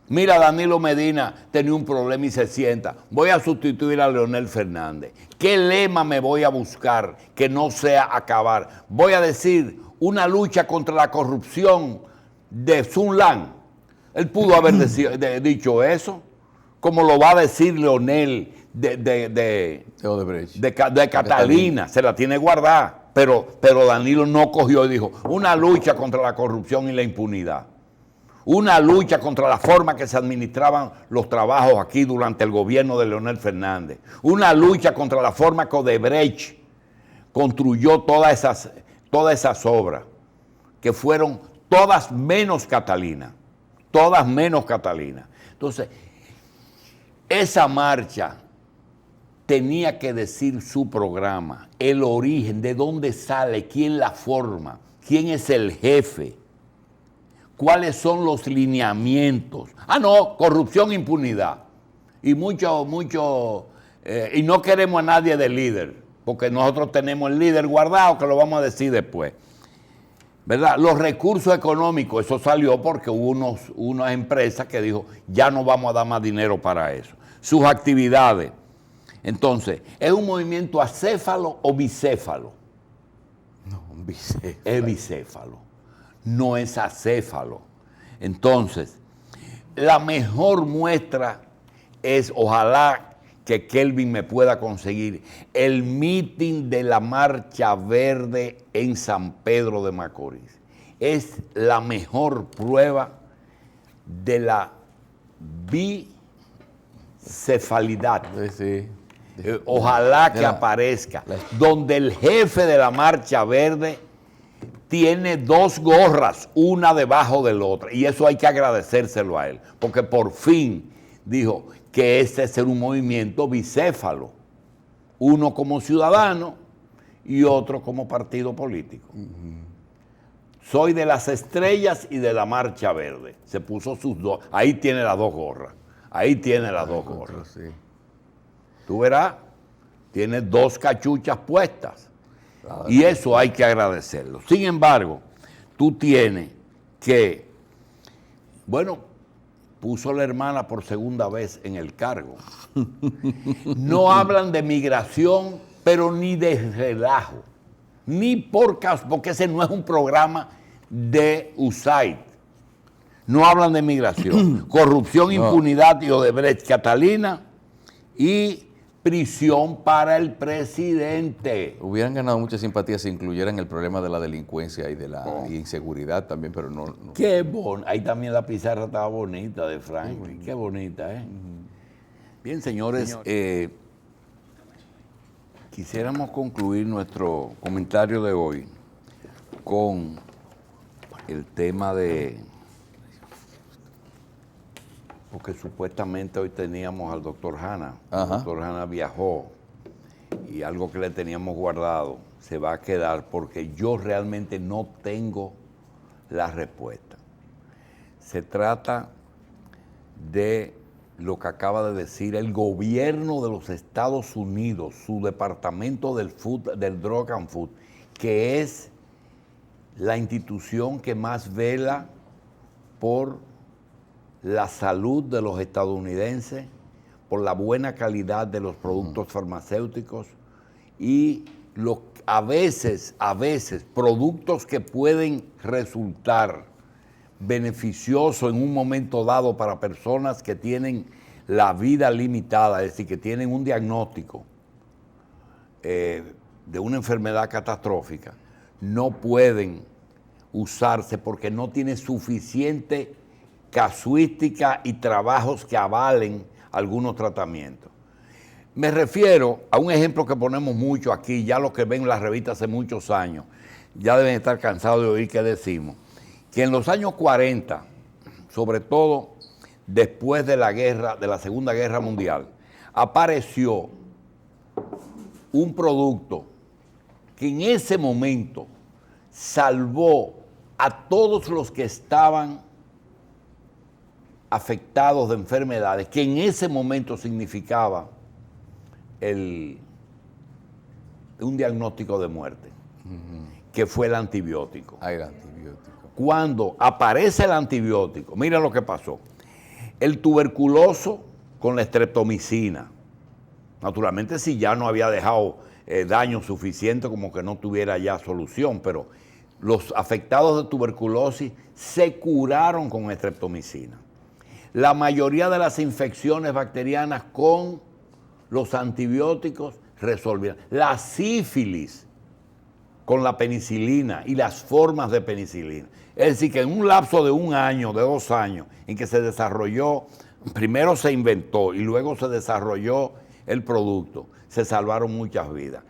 Mira, Danilo Medina tenía un problema y se sienta. Voy a sustituir a Leonel Fernández. ¿Qué lema me voy a buscar que no sea acabar? Voy a decir una lucha contra la corrupción de Sun Lan. Él pudo haber dicho eso, como lo va a decir Leonel de Catalina. Se la tiene guardada. Pero Danilo no cogió y dijo, una lucha contra la corrupción y la impunidad. Una lucha contra la forma que se administraban los trabajos aquí durante el gobierno de Leonel Fernández. Una lucha contra la forma que Odebrecht construyó todas esas obras, que fueron todas menos Catalina. Todas menos Catalina. Entonces, esa marcha tenía que decir su programa, el origen, de dónde sale, quién la forma, quién es el jefe. ¿Cuáles son los lineamientos? No, corrupción, impunidad. Y y no queremos a nadie de líder, porque nosotros tenemos el líder guardado, que lo vamos a decir después. ¿Verdad? Los recursos económicos, eso salió porque hubo unas empresas que dijo, ya no vamos a dar más dinero para eso. Sus actividades. Entonces, ¿es un movimiento acéfalo o bicéfalo? No, bicéfalo. Es bicéfalo. No es acéfalo. Entonces, la mejor muestra es, ojalá que Kelvin me pueda conseguir, el meeting de la Marcha Verde en San Pedro de Macorís. Es la mejor prueba de la bicefalidad. Sí. Ojalá que aparezca, donde el jefe de la Marcha Verde tiene dos gorras, una debajo de la otra, y eso hay que agradecérselo a él, porque por fin dijo que este es un movimiento bicéfalo, uno como ciudadano y otro como partido político. Soy de las estrellas y de la Marcha Verde. Se puso sus dos, ahí tiene las dos gorras, Sí. Tú verás, tiene dos cachuchas puestas. Y eso hay que agradecerlo. Sin embargo, tú tienes que, bueno, puso la hermana por segunda vez en el cargo. No hablan de migración, pero ni de relajo, ni por caso, porque ese no es un programa de USAID. No hablan de migración, corrupción, impunidad y Odebrecht, Catalina y prisión para el presidente. Hubieran ganado mucha simpatía si incluyeran el problema de la delincuencia y de la inseguridad también, pero no. Qué bonito. Ahí también la pizarra estaba bonita de Franklin. Qué bonita, ¿eh? Bien, señores, quisiéramos concluir nuestro comentario de hoy con el tema de... Porque supuestamente hoy teníamos al doctor Hanna. El doctor Hanna viajó y algo que le teníamos guardado se va a quedar porque yo realmente no tengo la respuesta. Se trata de lo que acaba de decir el gobierno de los Estados Unidos, su departamento del Drug and Food, que es la institución que más vela por la salud de los estadounidenses, por la buena calidad de los productos farmacéuticos y a veces, productos que pueden resultar beneficiosos en un momento dado para personas que tienen la vida limitada, es decir, que tienen un diagnóstico de una enfermedad catastrófica, no pueden usarse porque no tiene suficiente casuística y trabajos que avalen algunos tratamientos. Me refiero a un ejemplo que ponemos mucho aquí, ya los que ven las revistas hace muchos años, ya deben estar cansados de oír que decimos, que en los años 40, sobre todo después de la Segunda Guerra Mundial, apareció un producto que en ese momento salvó a todos los que estaban afectados de enfermedades, que en ese momento significaba un diagnóstico de muerte, que fue el antibiótico. El antibiótico. Cuando aparece el antibiótico, mira lo que pasó. El tuberculoso con la streptomicina, naturalmente si ya no había dejado daño suficiente como que no tuviera ya solución, pero los afectados de tuberculosis se curaron con streptomicina. La mayoría de las infecciones bacterianas con los antibióticos resolvieron. La sífilis con la penicilina y las formas de penicilina. Es decir, que en un lapso de 1 año, de 2 años, en que se desarrolló, primero se inventó y luego se desarrolló el producto, se salvaron muchas vidas.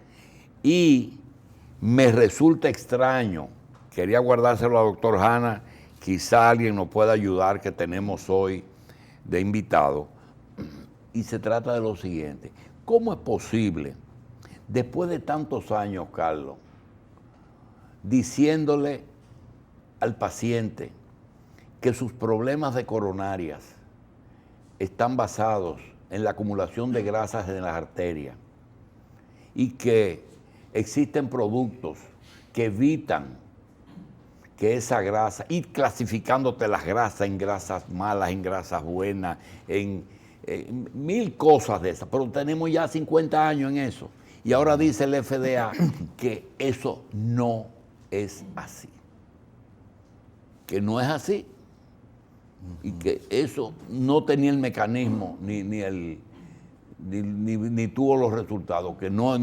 Y me resulta extraño, quería guardárselo al doctor Hanna, quizá alguien nos pueda ayudar, que tenemos hoy de invitado, y se trata de lo siguiente: ¿cómo es posible, después de tantos años, Carlos, diciéndole al paciente que sus problemas de coronarias están basados en la acumulación de grasas en las arterias y que existen productos que evitan que esa grasa, y clasificándote las grasas en grasas malas, en grasas buenas, en 1000 cosas de esas, pero tenemos ya 50 años en eso, y ahora dice el FDA que eso no es así, que no es así, y que eso no tenía el mecanismo ni tuvo los resultados, que no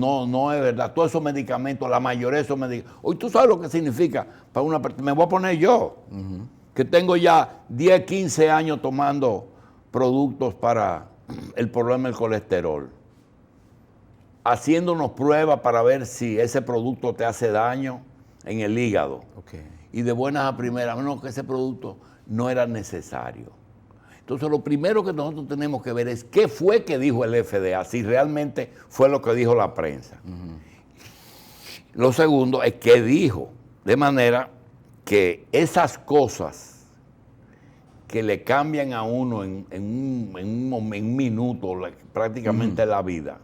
es verdad. Todos esos medicamentos, la mayoría de esos medicamentos, hoy tú sabes lo que significa para una persona. Me voy a poner yo, que tengo ya 10, 15 años tomando productos para el problema del colesterol, haciéndonos pruebas para ver si ese producto te hace daño en el hígado. Okay. Y de buenas a primeras, menos que ese producto no era necesario. Entonces, lo primero que nosotros tenemos que ver es qué fue que dijo el FDA, si realmente fue lo que dijo la prensa. Lo segundo es qué dijo, de manera que esas cosas que le cambian a uno en un minuto, prácticamente la vida,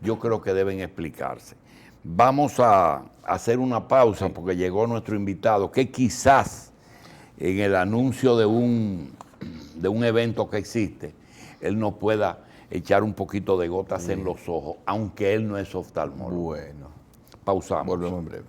yo creo que deben explicarse. Vamos a hacer una pausa porque llegó nuestro invitado, que quizás en el anuncio de un evento que existe, él nos pueda echar un poquito de gotas en los ojos, aunque él no es oftalmólogo. Bueno. Pausamos. Volvemos en breve.